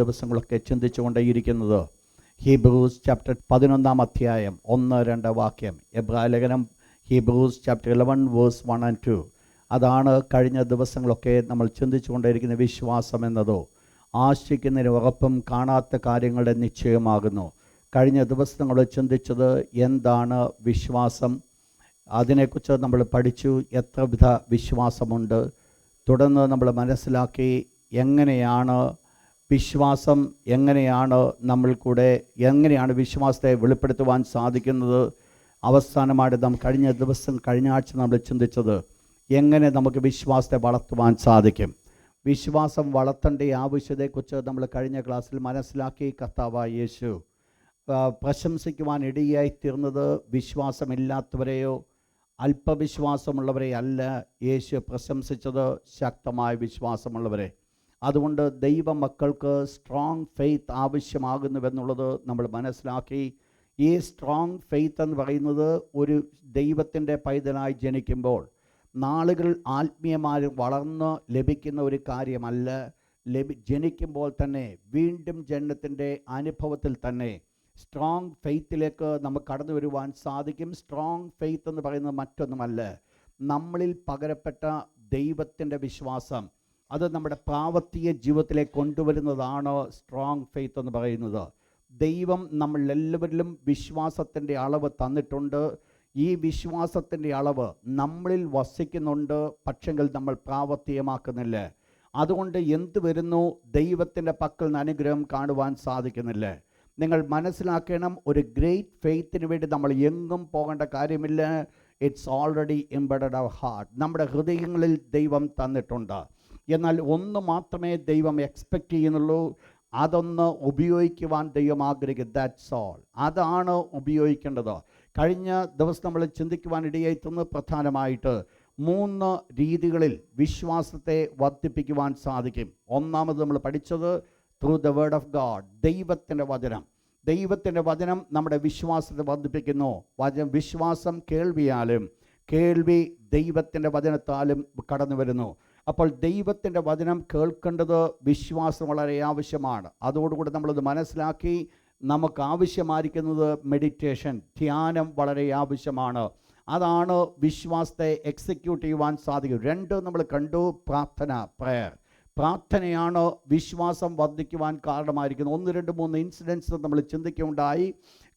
ദിവസങ്ങളൊക്കെ ചിന്തിച്ചുകൊണ്ടേയിരിക്കുന്നത് Hebrews chapter 11 അധ്യായം 1-2 വാക്യം. എബ്രായ ലേഖനം ഹീബ്രൂസ് ചാപ്റ്റർ 11 വേഴ്സ് 1 and 2. അതാണ് കഴിഞ്ഞ ദിവസങ്ങളൊക്കെ നമ്മൾ ചിന്തിച്ചുകൊണ്ടേയിരിക്കുന്ന വിശ്വാസം എന്നതോ ആശിക്കുന്നതിന് ഉറപ്പും കാണാത്ത കാര്യങ്ങളുടെ നിശ്ചയമാകുന്നു. കഴിഞ്ഞ ദിവസം ചിന്തിച്ചത് എന്താണ് വിശ്വാസം, അതിനെക്കുറിച്ച് നമ്മൾ പഠിച്ചു. എത്ര വിധ വിശ്വാസമുണ്ട്, തുടർന്ന് നമ്മൾ മനസ്സിലാക്കി എങ്ങനെയാണ് വിശ്വാസം, എങ്ങനെയാണ് വിശ്വാസത്തെ വെളിപ്പെടുത്തുവാൻ സാധിക്കുന്നത്. അവസാനമായിട്ട് നാം കഴിഞ്ഞ ആഴ്ച നമ്മൾ ചിന്തിച്ചത് എങ്ങനെ നമുക്ക് വിശ്വാസത്തെ വളർത്തുവാൻ സാധിക്കും. വിശ്വാസം വളർത്തേണ്ട ആവശ്യതയെക്കുറിച്ച് നമ്മൾ കഴിഞ്ഞ ക്ലാസ്സിൽ മനസ്സിലാക്കി. കർത്താവായ യേശു പ്രശംസിക്കുവാൻ ഇടയായി തീർന്നത് വിശ്വാസമില്ലാത്തവരെയോ അല്പവിശ്വാസമുള്ളവരെ അല്ല യേശു പ്രശംസിച്ചത്, ശക്തമായ വിശ്വാസമുള്ളവരെ. അതുകൊണ്ട് ദൈവമക്കൾക്ക് സ്ട്രോങ് ഫെയ്ത്ത് ആവശ്യമാകുന്നുവെന്നുള്ളത് നമ്മൾ മനസ്സിലാക്കി. ഈ സ്ട്രോങ് ഫെയ്ത്ത് എന്ന് പറയുന്നത് ഒരു ദൈവത്തിൻ്റെ പൈതലായി ജനിക്കുമ്പോൾ നാളുകൾ ആത്മീയമായി വളർന്ന് ലഭിക്കുന്ന ഒരു കാര്യമല്ല. ജനിക്കുമ്പോൾ തന്നെ വീണ്ടും ജനനത്തിൻ്റെ അനുഭവത്തിൽ തന്നെ സ്ട്രോങ് ഫെയ്ത്തിലേക്ക് നമുക്ക് കടന്നു വരുവാൻ സാധിക്കും. സ്ട്രോങ് ഫെയ്ത്ത് എന്ന് പറയുന്നത് മറ്റൊന്നുമല്ല, നമ്മളിൽ പകരപ്പെട്ട ദൈവത്തിൻ്റെ വിശ്വാസം. അത് നമ്മുടെ പ്രാവർത്തിക ജീവിതത്തിലേക്ക് കൊണ്ടുവരുന്നതാണ് സ്ട്രോങ് ഫെയ്ത്ത് എന്ന് പറയുന്നത്. ദൈവം നമ്മളെല്ലാവരിലും വിശ്വാസത്തിൻ്റെ അളവ് തന്നിട്ടുണ്ട്. ഈ വിശ്വാസത്തിൻ്റെ അളവ് നമ്മളിൽ വസിക്കുന്നുണ്ട്, പക്ഷെങ്കിൽ നമ്മൾ പ്രാവർത്തികമാക്കുന്നില്ല. അതുകൊണ്ട് എന്ത് വരുന്നു, ദൈവത്തിൻ്റെ പക്കൽ നിന്ന് അനുഗ്രഹം കാണുവാൻ സാധിക്കുന്നില്ല. നിങ്ങൾ മനസ്സിലാക്കണം, ഒരു ഗ്രേറ്റ് ഫെയ്ത്തിന് വേണ്ടി നമ്മൾ എങ്ങും പോകേണ്ട കാര്യമില്ല. It's already embedded our heart. നമ്മുടെ ഹൃദയങ്ങളിൽ ദൈവം തന്നിട്ടുണ്ട്. എന്നാൽ ഒന്ന് മാത്രമേ ദൈവം എക്സ്പെക്റ്റ് ചെയ്യുന്നുള്ളൂ, അതൊന്ന് ഉപയോഗിക്കുവാൻ ദൈവം ആഗ്രഹിക്കും. That's all. അതാണ് ഉപയോഗിക്കേണ്ടത്. കഴിഞ്ഞ ദിവസം നമ്മൾ ചിന്തിക്കുവാൻ ഇടയായിത്തുന്ന പ്രധാനമായിട്ട് 3 രീതികളിൽ വിശ്വാസത്തെ വർദ്ധിപ്പിക്കുവാൻ സാധിക്കും. ഒന്നാമത് നമ്മൾ പഠിച്ചത് through the word of God, ദൈവത്തിൻ്റെ വചനം. ദൈവത്തിൻ്റെ വചനം നമ്മുടെ വിശ്വാസത്തെ വർദ്ധിപ്പിക്കുന്നു. വിശ്വാസം കേൾവിയാലും, കേൾവി ദൈവത്തിൻ്റെ വചനത്താലും കടന്നു വരുന്നു. അപ്പോൾ ദൈവത്തിൻ്റെ വചനം കേൾക്കേണ്ടത് വിശ്വാസം വളരെ ആവശ്യമാണ്. അതോടുകൂടി നമ്മളത് മനസ്സിലാക്കി. നമുക്ക് ആവശ്യമായിരിക്കുന്നത് മെഡിറ്റേഷൻ, ധ്യാനം വളരെ ആവശ്യമാണ്. അതാണ് വിശ്വാസത്തെ എക്സിക്യൂട്ട് ചെയ്യുവാൻ സാധിക്കും. 2 നമ്മൾ കണ്ടു, പ്രാർത്ഥന, പ്രയർ. പ്രാർത്ഥനയാണ് വിശ്വാസം വർദ്ധിക്കുവാൻ കാരണമായിരിക്കുന്നത്. 1, 2, 3 ഇൻസിഡൻസ് നമ്മൾ ചിന്തിക്കുകയുണ്ടായി.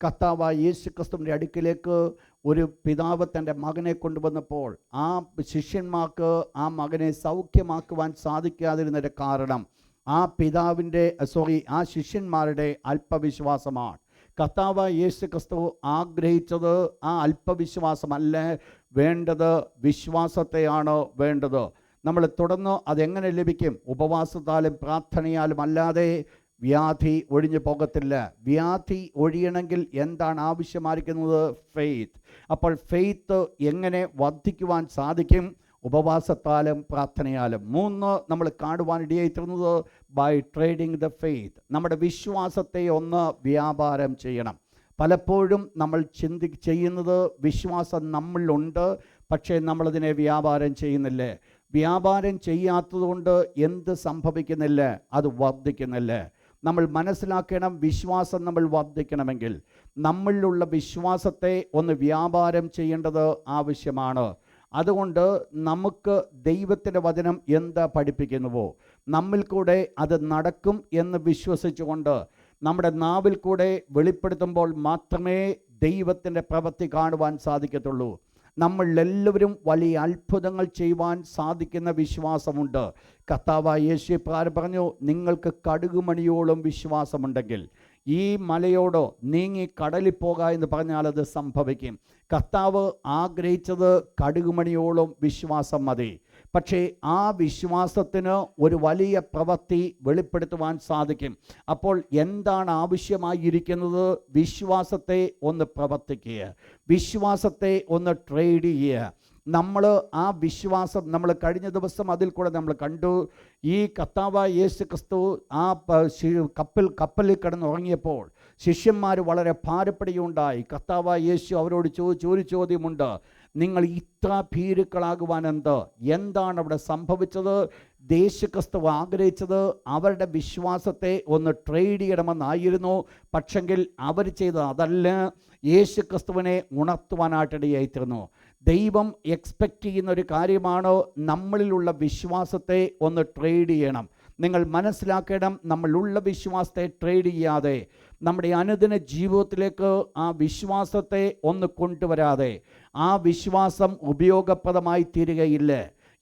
കർത്താവായ യേശു ക്രിസ്തുവിൻ്റെ അടുക്കിലേക്ക് ഒരു പിതാവ് തൻ്റെ മകനെ കൊണ്ടുവന്നപ്പോൾ ആ ശിഷ്യന്മാർക്ക് ആ മകനെ സൗഖ്യമാക്കുവാൻ സാധിക്കാതിരുന്നതിൻ്റെ കാരണം ആ ശിഷ്യന്മാരുടെ അല്പവിശ്വാസമാണ്. കർത്താവായ യേശു ക്രിസ്തു ആഗ്രഹിച്ചത് ആ അല്പവിശ്വാസമല്ല വേണ്ടത്, വിശ്വാസത്തെയാണ് വേണ്ടത്. നമ്മൾ തുടർന്ന് അതെങ്ങനെ ലഭിക്കും? ഉപവാസത്താലും പ്രാർത്ഥനയാലും അല്ലാതെ വ്യാധി ഒഴിഞ്ഞു പോകത്തില്ല. വ്യാധി ഒഴിയണമെങ്കിൽ എന്താണ് ആവശ്യമായിരിക്കുന്നത്? ഫെയ്ത്ത്. അപ്പോൾ ഫെയ്ത്ത് എങ്ങനെ വർദ്ധിക്കുവാൻ സാധിക്കും? ഉപവാസത്താലും പ്രാർത്ഥനയാലും. 3 നമ്മൾ കാണുവാൻ ഇടയായിത്തീർന്നത് ബൈ ട്രേഡിങ് ദ ഫെയ്ത്ത്. നമ്മുടെ വിശ്വാസത്തെ ഒന്ന് വ്യാപാരം ചെയ്യണം. പലപ്പോഴും നമ്മൾ ചെയ്യുന്നത് വിശ്വാസം നമ്മളിലുണ്ട്, പക്ഷേ നമ്മളതിനെ വ്യാപാരം ചെയ്യുന്നില്ല. വ്യാപാരം ചെയ്യാത്തതുകൊണ്ട് എന്ത് സംഭവിക്കുന്നില്ല? അത് വർദ്ധിക്കുന്നില്ല. നമ്മൾ മനസ്സിലാക്കണം, വിശ്വാസം നമ്മൾ വർദ്ധിക്കണമെങ്കിൽ നമ്മളിലുള്ള വിശ്വാസത്തെ ഒന്ന് വ്യാപാരം ചെയ്യേണ്ടത് ആവശ്യമാണ്. അതുകൊണ്ട് നമുക്ക് ദൈവത്തിൻ്റെ വചനം എന്താ പഠിപ്പിക്കുന്നുവോ നമ്മിൽ കൂടെ അത് നടക്കും എന്ന് വിശ്വസിച്ചുകൊണ്ട് നമ്മുടെ നാവിൽ കൂടെ വെളിപ്പെടുത്തുമ്പോൾ മാത്രമേ ദൈവത്തിൻ്റെ പ്രവൃത്തി കാണുവാൻ സാധിക്കത്തുള്ളൂ. നമ്മളെല്ലാവരും വലിയ അത്ഭുതങ്ങൾ ചെയ്യുവാൻ സാധിക്കുന്ന വിശ്വാസമുണ്ട്. കർത്താവായ യേശു പറഞ്ഞു, നിങ്ങൾക്ക് കടുകുമണിയോളം വിശ്വാസമുണ്ടെങ്കിൽ ഈ മലയോടോ നീങ്ങി കടലിൽ പോക എന്ന് പറഞ്ഞാൽ അത് സംഭവിക്കും. കർത്താവ് ആഗ്രഹിച്ചത് കടുകുമണിയോളം വിശ്വാസം മതി. പക്ഷേ ആ വിശ്വാസത്തിന് ഒരു വലിയ പ്രവൃത്തി വെളിപ്പെടുത്തുവാൻ സാധിക്കും. അപ്പോൾ എന്താണ് ആവശ്യമായിരിക്കുന്നത്? വിശ്വാസത്തെ ഒന്ന് പ്രവർത്തിക്കുക, വിശ്വാസത്തെ ഒന്ന് ട്രേഡ് ചെയ്യുക. നമ്മൾ ആ വിശ്വാസം നമ്മൾ കഴിഞ്ഞ ദിവസം അതിൽ കൂടെ നമ്മൾ കണ്ടു. ഈ കർത്താവായ യേശു ക്രിസ്തു ആ കപ്പലിൽ കിടന്നുറങ്ങിയപ്പോൾ ശിഷ്യന്മാർ വളരെ ഭാരപ്പെടുകയുണ്ടായി. കർത്താവായ യേശു അവരോട് ഒരു ചോദ്യമുണ്ട്, നിങ്ങൾ ഇത്ര ഭീരുക്കളാകുവാൻ എന്താണ് അവിടെ സംഭവിച്ചത്? യേശുക്രിസ്തു ആഗ്രഹിച്ചത് അവരുടെ വിശ്വാസത്തെ ഒന്ന് ട്രേഡ് ചെയ്യണമെന്നായിരുന്നു. പക്ഷെങ്കിൽ അവർ ചെയ്തത് അതല്ല, യേശുക്രിസ്തുവിനെ ഉണർത്തുവാനായിട്ടിടയായിത്തീർന്നു. ദൈവം എക്സ്പെക്റ്റ് ചെയ്യുന്ന ഒരു കാര്യമാണ് നമ്മളിലുള്ള വിശ്വാസത്തെ ഒന്ന് ട്രേഡ് ചെയ്യണം. നിങ്ങൾ മനസ്സിലാക്കണം, നമ്മളുള്ള വിശ്വാസത്തെ ട്രേഡ് ചെയ്യാതെ, നമ്മുടെ അനുദിന ജീവിതത്തിലേക്ക് ആ വിശ്വാസത്തെ ഒന്ന് കൊണ്ടുവരാതെ ആ വിശ്വാസം ഉപയോഗപ്രദമായി തീരുകയില്ല.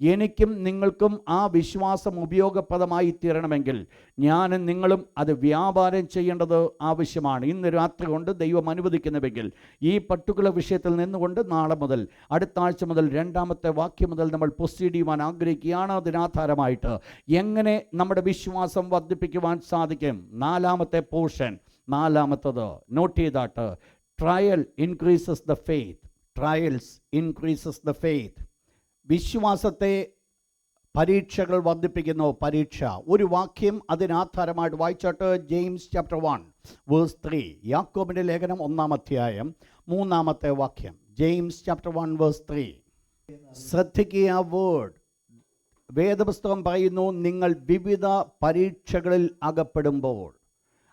എനിക്കും നിങ്ങൾക്കും ആ വിശ്വാസം ഉപയോഗപ്രദമായി തീരണമെങ്കിൽ ഞാനും നിങ്ങളും അത് വ്യാപാരം ചെയ്യേണ്ടത് ആവശ്യമാണ്. ഇന്ന് രാത്രി കൊണ്ട് ദൈവം അനുവദിക്കുന്നുവെങ്കിൽ ഈ പർട്ടിക്കുലർ വിഷയത്തിൽ നിന്നുകൊണ്ട് നാളെ മുതൽ, അടുത്ത ആഴ്ച മുതൽ, 2-ാമത്തെ വാക്യം മുതൽ നമ്മൾ പ്രൊസീഡ് ചെയ്യുവാൻ ആഗ്രഹിക്കുകയാണ്. അതിനാധാരമായിട്ട് എങ്ങനെ നമ്മുടെ വിശ്വാസം വർദ്ധിപ്പിക്കുവാൻ സാധിക്കും. 4-ാമത്തെ പോർഷൻ, 4-ാമത്തത് നോട്ട് ചെയ്താട്ട്, trial increases the faith. Trials increases the faith. വിശ്വാസത്തെ പരീക്ഷകൾ വർദ്ധിപ്പിക്കുന്നു. പരീക്ഷ, ഒരു വാക്യം അതിനാധാരമായിട്ട് വായിച്ചോട്ട്. James chapter 1:3. യാക്കോബിൻ്റെ ലേഖനം 1-ാം അധ്യായം 3-ാമത്തെ വാക്യം. James chapter 1:3. ശ്രദ്ധിക്കുക വേർഡ്. വേദപുസ്തകം പറയുന്നു, നിങ്ങൾ വിവിധ പരീക്ഷകളിൽ അകപ്പെടുമ്പോൾ.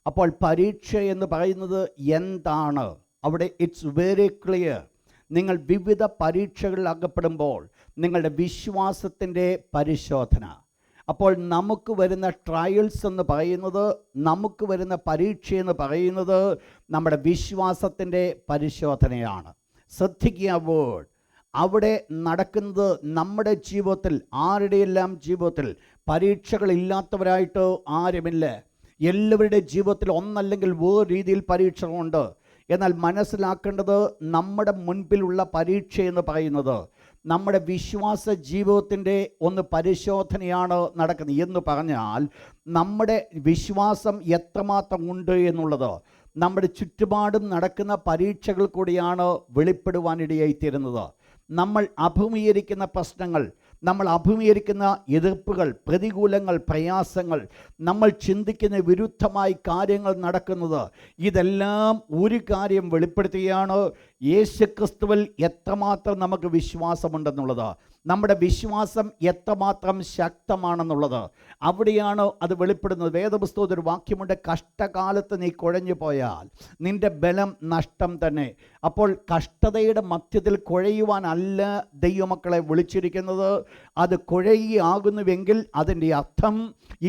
അപ്പോൾ പരീക്ഷ എന്ന് പറയുന്നത് എന്താണ്? അവിടെ ഇറ്റ്സ് വെരി ക്ലിയർ. നിങ്ങൾ വിവിധ പരീക്ഷകളിൽ അകപ്പെടുമ്പോൾ നിങ്ങളുടെ വിശ്വാസത്തിൻ്റെ പരിശോധന. അപ്പോൾ നമുക്ക് വരുന്ന ട്രയൽസ് എന്ന് പറയുന്നത്, നമുക്ക് വരുന്ന പരീക്ഷ എന്ന് പറയുന്നത് നമ്മുടെ വിശ്വാസത്തിൻ്റെ പരിശോധനയാണ്. ശ്രദ്ധിക്കുക വേർഡ്. അവിടെ നടക്കുന്നത് നമ്മുടെ ജീവിതത്തിൽ, ആരുടെയെല്ലാം ജീവിതത്തിൽ പരീക്ഷകളില്ലാത്തവരായിട്ട് ആരുമില്ല. എല്ലാവരുടെ ജീവിതത്തിൽ ഒന്നല്ലെങ്കിൽ വേറെ രീതിയിൽ പരീക്ഷകളുണ്ട്. എന്നാൽ മനസ്സിലാക്കേണ്ടത്, നമ്മുടെ മുൻപിലുള്ള പരീക്ഷ എന്ന് പറയുന്നത് നമ്മുടെ വിശ്വാസ ജീവിതത്തിൻ്റെ ഒന്ന് പരിശോധനയാണ് നടക്കുന്നത്. എന്ന് പറഞ്ഞാൽ നമ്മുടെ വിശ്വാസം എത്രമാത്രം ഉണ്ട് എന്നുള്ളത് നമ്മുടെ ചുറ്റുപാടും നടക്കുന്ന പരീക്ഷകൾ കൂടിയാണ് വെളിപ്പെടുവാനിടയായിത്തീരുന്നത്. നമ്മൾ അഭിമുഖീകരിക്കുന്ന പ്രശ്നങ്ങൾ, നമ്മൾ അഭിമുഖീകരിക്കുന്ന എതിർപ്പുകൾ, പ്രതികൂലങ്ങൾ, പ്രയാസങ്ങൾ, നമ്മൾ ചിന്തിക്കുന്ന വിരുദ്ധമായി കാര്യങ്ങൾ നടക്കുന്നത്, ഇതെല്ലാം ഒരു കാര്യം വെളിപ്പെടുത്തുകയാണ്, യേശുക്രിസ്തുവിൽ എത്രമാത്രം നമുക്ക് വിശ്വാസമുണ്ടെന്നുള്ളത്, നമ്മുടെ വിശ്വാസം എത്രമാത്രം ശക്തമാണെന്നുള്ളത്. അവിടെയാണ് അത് വെളിപ്പെടുന്നത്. വേദപുസ്തകത്തിൽ ഒരു വാക്യമുണ്ട്, കഷ്ടകാലത്ത് നീ കുഴഞ്ഞു പോയാൽ നിന്റെ ബലം നഷ്ടം തന്നെ. അപ്പോൾ കഷ്ടതയുടെ മധ്യത്തിൽ കുഴയുവാനല്ല ദൈവമക്കളെ വിളിച്ചിരിക്കുന്നത്. അത് കുഴയുകയാകുന്നുവെങ്കിൽ അതിൻ്റെ അർത്ഥം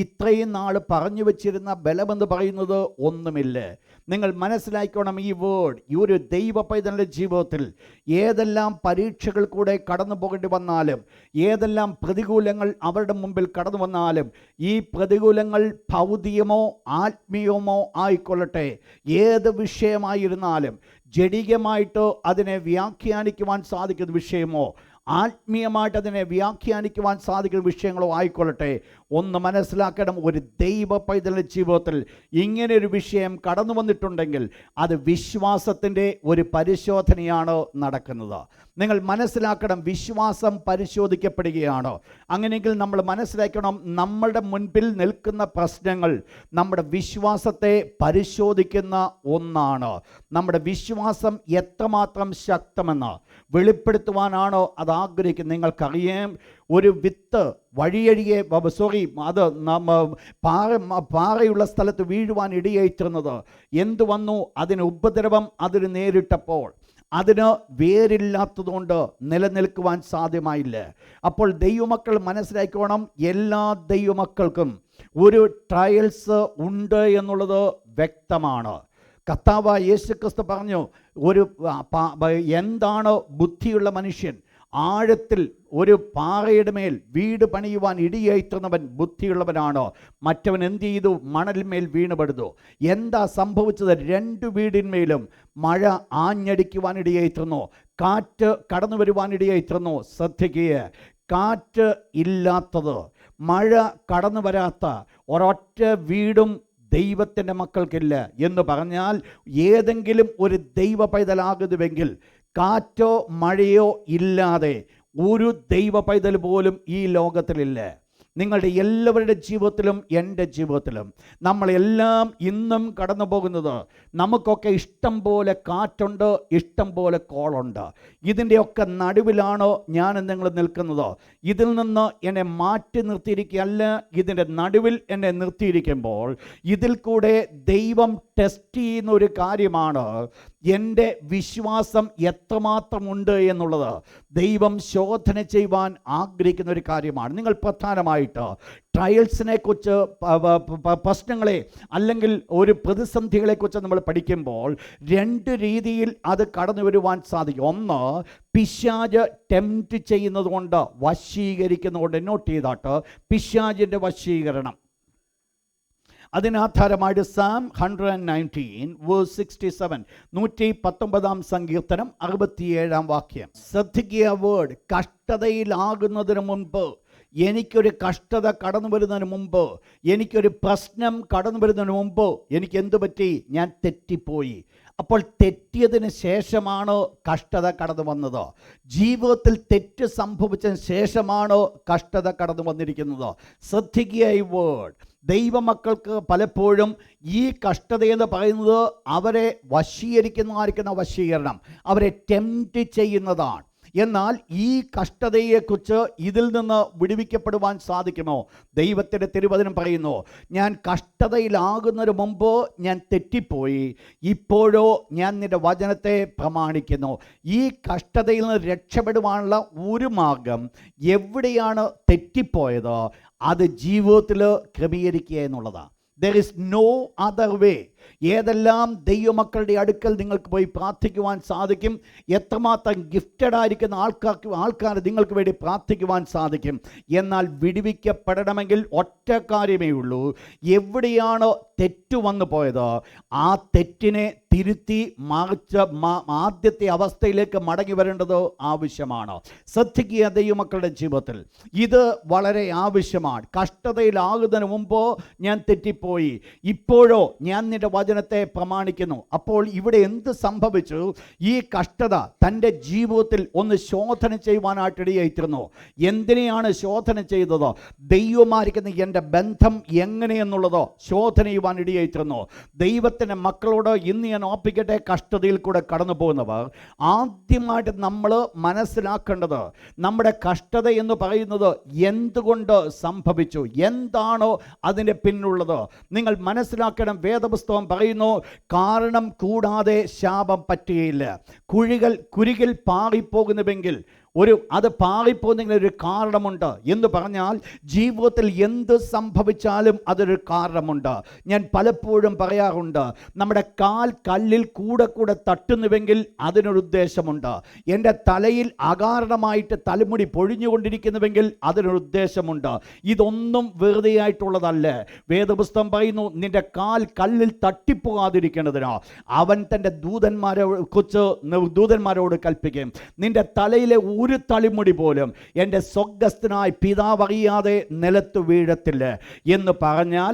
ഇത്രയും നാൾ പറഞ്ഞു വച്ചിരുന്ന ബലമെന്ന് പറയുന്നത് ഒന്നുമില്ല. നിങ്ങൾ മനസ്സിലാക്കണം ഈ വേർഡ്. ഈ ഒരു ദൈവ പൈതലിൻ്റെ ജീവിതത്തിൽ ഏതെല്ലാം പരീക്ഷകൾ കൂടെ കടന്നു പോകേണ്ടി വന്നാലും, ഏതെല്ലാം പ്രതികൂലങ്ങൾ അവരുടെ മുമ്പിൽ കടന്നു വന്നാലും, ഈ പ്രതികൂലങ്ങൾ ഭൗതികമോ ആത്മീയമോ ആയിക്കൊള്ളട്ടെ, ഏത് വിഷയമായിരുന്നാലും, ജഡികമായിട്ട് അതിനെ വ്യാഖ്യാനിക്കുവാൻ സാധിക്കുന്ന വിഷയമോ ആത്മീയമായിട്ട് അതിനെ വ്യാഖ്യാനിക്കുവാൻ സാധിക്കുന്ന വിഷയങ്ങളോ ആയിക്കൊള്ളട്ടെ, ഒന്ന് മനസ്സിലാക്കണം, ഒരു ദൈവ പൈതലിൻ്റെ ജീവിതത്തിൽ ഇങ്ങനെയൊരു വിഷയം കടന്നു വന്നിട്ടുണ്ടെങ്കിൽ അത് വിശ്വാസത്തിൻ്റെ ഒരു പരിശോധനയാണ് നടക്കുന്നത്. നിങ്ങൾ മനസ്സിലാക്കണം, വിശ്വാസം പരിശോധിക്കപ്പെടുകയാണ്. അങ്ങനെയെങ്കിൽ നമ്മൾ മനസ്സിലാക്കണം, നമ്മുടെ മുൻപിൽ നിൽക്കുന്ന പ്രശ്നങ്ങൾ നമ്മുടെ വിശ്വാസത്തെ പരിശോധിക്കുന്ന ഒന്നാണ്. നമ്മുടെ വിശ്വാസം എത്രമാത്രം ശക്തമെന്ന് വെളിപ്പെടുത്തുവാനാണോ അത് ആഗ്രഹിക്കുന്നത്. നിങ്ങൾക്കറിയാം, ഒരു വിത്ത് വഴിയഴിയെ അത് പാറയുള്ള സ്ഥലത്ത് വീഴുവാൻ ഇടയായിത്തീർന്നത് എന്തു വന്നു? അതിന് ഉപദ്രവം അതിന് നേരിട്ടപ്പോൾ അതിന് വേരില്ലാത്തതുകൊണ്ട് നിലനിൽക്കുവാൻ സാധ്യമായില്ല. അപ്പോൾ ദൈവമക്കൾ മനസ്സിലാക്കണം, എല്ലാ ദൈവമക്കൾക്കും ഒരു ട്രയൽസ് ഉണ്ട് എന്നുള്ളത് വ്യക്തമാണ്. കർത്താവ് യേശുക്രിസ്തു പറഞ്ഞു, എന്താണ് ബുദ്ധിയുള്ള മനുഷ്യൻ? ആഴത്തിൽ ഒരു പാറയുടെ മേൽ വീട് പണിയുവാൻ ഇടിയായിത്തീർന്നവൻ ബുദ്ധിയുള്ളവനാണ്. മറ്റവൻ എന്ത് ചെയ്തു? മണലിന്മേൽ വീണുപെടുന്നു. എന്താ സംഭവിച്ചത്? 2 വീടിന്മേലും മഴ ആഞ്ഞടിക്കുവാൻ ഇടയായിത്തീർന്നു, കാറ്റ് കടന്നു വരുവാൻ ഇടയായിത്തീർന്നു. ശ്രദ്ധിക്കുക, കാറ്റ് ഇല്ലാത്തത്, മഴ കടന്നു വരാത്ത ഒരൊറ്റ വീടും ദൈവത്തിൻ്റെ മക്കൾക്കില്ല. എന്ന് പറഞ്ഞാൽ ഏതെങ്കിലും ഒരു ദൈവ പൈതലാകുന്നുവെങ്കിൽ കാറ്റോ മഴയോ ഇല്ലാതെ ഒരു ദൈവ പൈതൽ പോലും ഈ ലോകത്തിലില്ല. നിങ്ങളുടെ എല്ലാവരുടെ ജീവിതത്തിലും എൻ്റെ ജീവിതത്തിലും നമ്മളെല്ലാം ഇന്നും കടന്നു പോകുന്നത്, നമുക്കൊക്കെ ഇഷ്ടം പോലെ കാറ്റുണ്ട്, ഇഷ്ടം പോലെ കോളുണ്ട്. ഇതിൻ്റെയൊക്കെ നടുവിലാണോ ഞാൻ നിങ്ങൾ നിൽക്കുന്നത്? ഇതിൽ നിന്ന് എന്നെ മാറ്റി നിർത്തിയിരിക്കുകയല്ല, ഇതിൻ്റെ നടുവിൽ എന്നെ നിർത്തിയിരിക്കുമ്പോൾ ഇതിൽ കൂടെ ദൈവം ടെസ്റ്റ് ചെയ്യുന്ന ഒരു കാര്യമാണ് എൻ്റെ വിശ്വാസം എത്രമാത്രമുണ്ട് എന്നുള്ളത്. ദൈവം ശോധന ചെയ്യുവാൻ ആഗ്രഹിക്കുന്ന ഒരു കാര്യമാണ്. നിങ്ങൾ പ്രധാനമായിട്ട് ട്രയൽസിനെ കുറിച്ച്, പ്രശ്നങ്ങളെ അല്ലെങ്കിൽ ഒരു പ്രതിസന്ധികളെക്കുറിച്ച് നമ്മൾ പഠിക്കുമ്പോൾ രണ്ട് രീതിയിൽ അത് കടന്നു വരുവാൻ സാധിക്കും. ഒന്ന്, പിശാച് ടെംപ്റ്റ് ചെയ്യുന്നത് കൊണ്ട്, വശീകരിക്കുന്നതുകൊണ്ട്. നോട്ട് ചെയ്താട്ട്, പിശാചിൻ്റെ വശീകരണം. അതിനാധാരമായിട്ട് സാം 119:67, 119 സങ്കീർത്തനം 67 വാക്യം. ശ്രദ്ധിക്കുക വേർഡ്. കഷ്ടതയിലാകുന്നതിന് മുൻപ്, എനിക്കൊരു കഷ്ടത കടന്നു വരുന്നതിന് മുമ്പ്, എനിക്കൊരു പ്രശ്നം കടന്നു വരുന്നതിന് മുമ്പ് എനിക്ക് എന്തു പറ്റി? ഞാൻ തെറ്റിപ്പോയി. അപ്പോൾ തെറ്റിയതിന് ശേഷമാണ് കഷ്ടത കടന്നു വന്നത്. ജീവിതത്തിൽ തെറ്റ് സംഭവിച്ചതിന് ശേഷമാണ് കഷ്ടത കടന്നു വന്നിരിക്കുന്നത്. ശ്രദ്ധിക്കുക ഈ വേർഡ്. ദൈവമക്കൾക്ക് പലപ്പോഴും ഈ കഷ്ടതയെന്ന് പറയുന്നത് അവരെ വശീകരിക്കുന്ന വശീകരണം, അവരെ ടെംപ്റ്റ് ചെയ്യുന്നതാണ്. എന്നാൽ ഈ കഷ്ടതയെക്കുറിച്ച് ഇതിൽ നിന്ന് വിടുവിക്കപ്പെടുവാൻ സാധിക്കുമോ? ദൈവത്തിൻ്റെ തിരുവചനം പറയുന്നു, ഞാൻ കഷ്ടതയിലാകുന്നതിന് മുമ്പ് ഞാൻ തെറ്റിപ്പോയി, ഇപ്പോഴോ ഞാൻ നിൻ്റെ വചനത്തെ പ്രമാണിക്കുന്നു. ഈ കഷ്ടതയിൽ നിന്ന് രക്ഷപ്പെടുവാനുള്ള ഒരു മാർഗം, എവിടെയാണ് തെറ്റിപ്പോയത് അത് ജീവിതത്തിൽ ക്രമീകരിക്കുക എന്നുള്ളതാണ്. There is no other way. ഏതെല്ലാം ദൈവമക്കളുടെ അടുക്കൽ നിങ്ങൾക്ക് പോയി പ്രാർത്ഥിക്കുവാൻ സാധിക്കും, എത്രമാത്രം ഗിഫ്റ്റഡ് ആയിരിക്കുന്ന ആൾക്കാർ നിങ്ങൾക്ക് വേണ്ടി പ്രാർത്ഥിക്കുവാൻ സാധിക്കും. എന്നാൽ വിടുവിക്കപ്പെടണമെങ്കിൽ ഒറ്റ കാര്യമേ ഉള്ളൂ. എവിടെയാണ് തെറ്റു വന്നു പോയത്, ആ തെറ്റിനെ തിരുത്തി മറിച്ച് ആദ്യത്തെ അവസ്ഥയിലേക്ക് മടങ്ങി വരേണ്ടത് ആവശ്യമാണ്. ശ്രദ്ധിക്കുക ദൈവമക്കളുടെ ജീവിതത്തിൽ ഇത് വളരെ ആവശ്യമാണ്. കഷ്ടതയിലാകുന്നതിന് മുമ്പോ ഞാൻ തെറ്റിപ്പോയി, ഇപ്പോഴോ ഞാൻ നിന്റെ വചനത്തെ പ്രമാണിക്കുന്നു. അപ്പോൾ ഇവിടെ എന്ത് സംഭവിച്ചു? ഈ കഷ്ടത തൻ്റെ ജീവിതത്തിൽ ഒന്ന് ശോധന ചെയ്യുവാനായിട്ടിടയായിത്തീർന്നു. എന്തിനെയാണ് ശോധന ചെയ്തത്? ദൈവമായിരിക്കുന്ന എൻ്റെ ബന്ധം എങ്ങനെയെന്നുള്ളതോ ശോധന ചെയ്യുവാൻ ഇടയായിത്തീർന്നു. ദൈവത്തിൻ്റെ മക്കളോട് ഇന്ന് ഞാൻ ഓർപ്പിക്കട്ടെ, കഷ്ടതയിൽ കൂടെ കടന്നു പോകുന്നവർ ആദ്യമായിട്ട് നമ്മൾ മനസ്സിലാക്കേണ്ടത്, നമ്മുടെ കഷ്ടത എന്ന് പറയുന്നത് എന്തുകൊണ്ട് സംഭവിച്ചു, എന്താണോ അതിൻ്റെ പിന്നിലുള്ളത്. നിങ്ങൾ മനസ്സിലാക്കണം, വേദപുസ്തകം പറയുന്നു, കാരണം കൂടാതെ ശാപം പറ്റുകയില്ല. കുരികിൽ പാറിപ്പോകുന്നുവെങ്കിൽ അത് പാറിപ്പോകുന്നതിന് ഒരു കാരണമുണ്ട് എന്ന് പറഞ്ഞാൽ, ജീവിതത്തിൽ എന്ത് സംഭവിച്ചാലും അതൊരു കാരണമുണ്ട്. ഞാൻ പലപ്പോഴും പറയാറുണ്ട്, നമ്മുടെ കാൽ കല്ലിൽ കൂടെ തട്ടുന്നുവെങ്കിൽ അതിനൊരു ഉദ്ദേശമുണ്ട്. എൻ്റെ തലയിൽ അകാരണമായിട്ട് തലമുടി പൊഴിഞ്ഞുകൊണ്ടിരിക്കുന്നുവെങ്കിൽ അതിനൊരു ഉദ്ദേശമുണ്ട്. ഇതൊന്നും വെറുതെ ആയിട്ടുള്ളതല്ല. വേദപുസ്തകം പറയുന്നു, നിന്റെ കാൽ കല്ലിൽ തട്ടിപ്പോകാതിരിക്കേണ്ടതിനോ അവൻ തൻ്റെ ദൂതന്മാരോട് കൽപ്പിക്കും, നിന്റെ തലയിലെ ഒരു തളിമുടി പോലും എൻ്റെ സ്വർഗ്ഗസ്ഥനായ പിതാവ് അറിയാതെ നിലത്ത് വീഴത്തില്ല എന്ന് പറഞ്ഞാൽ,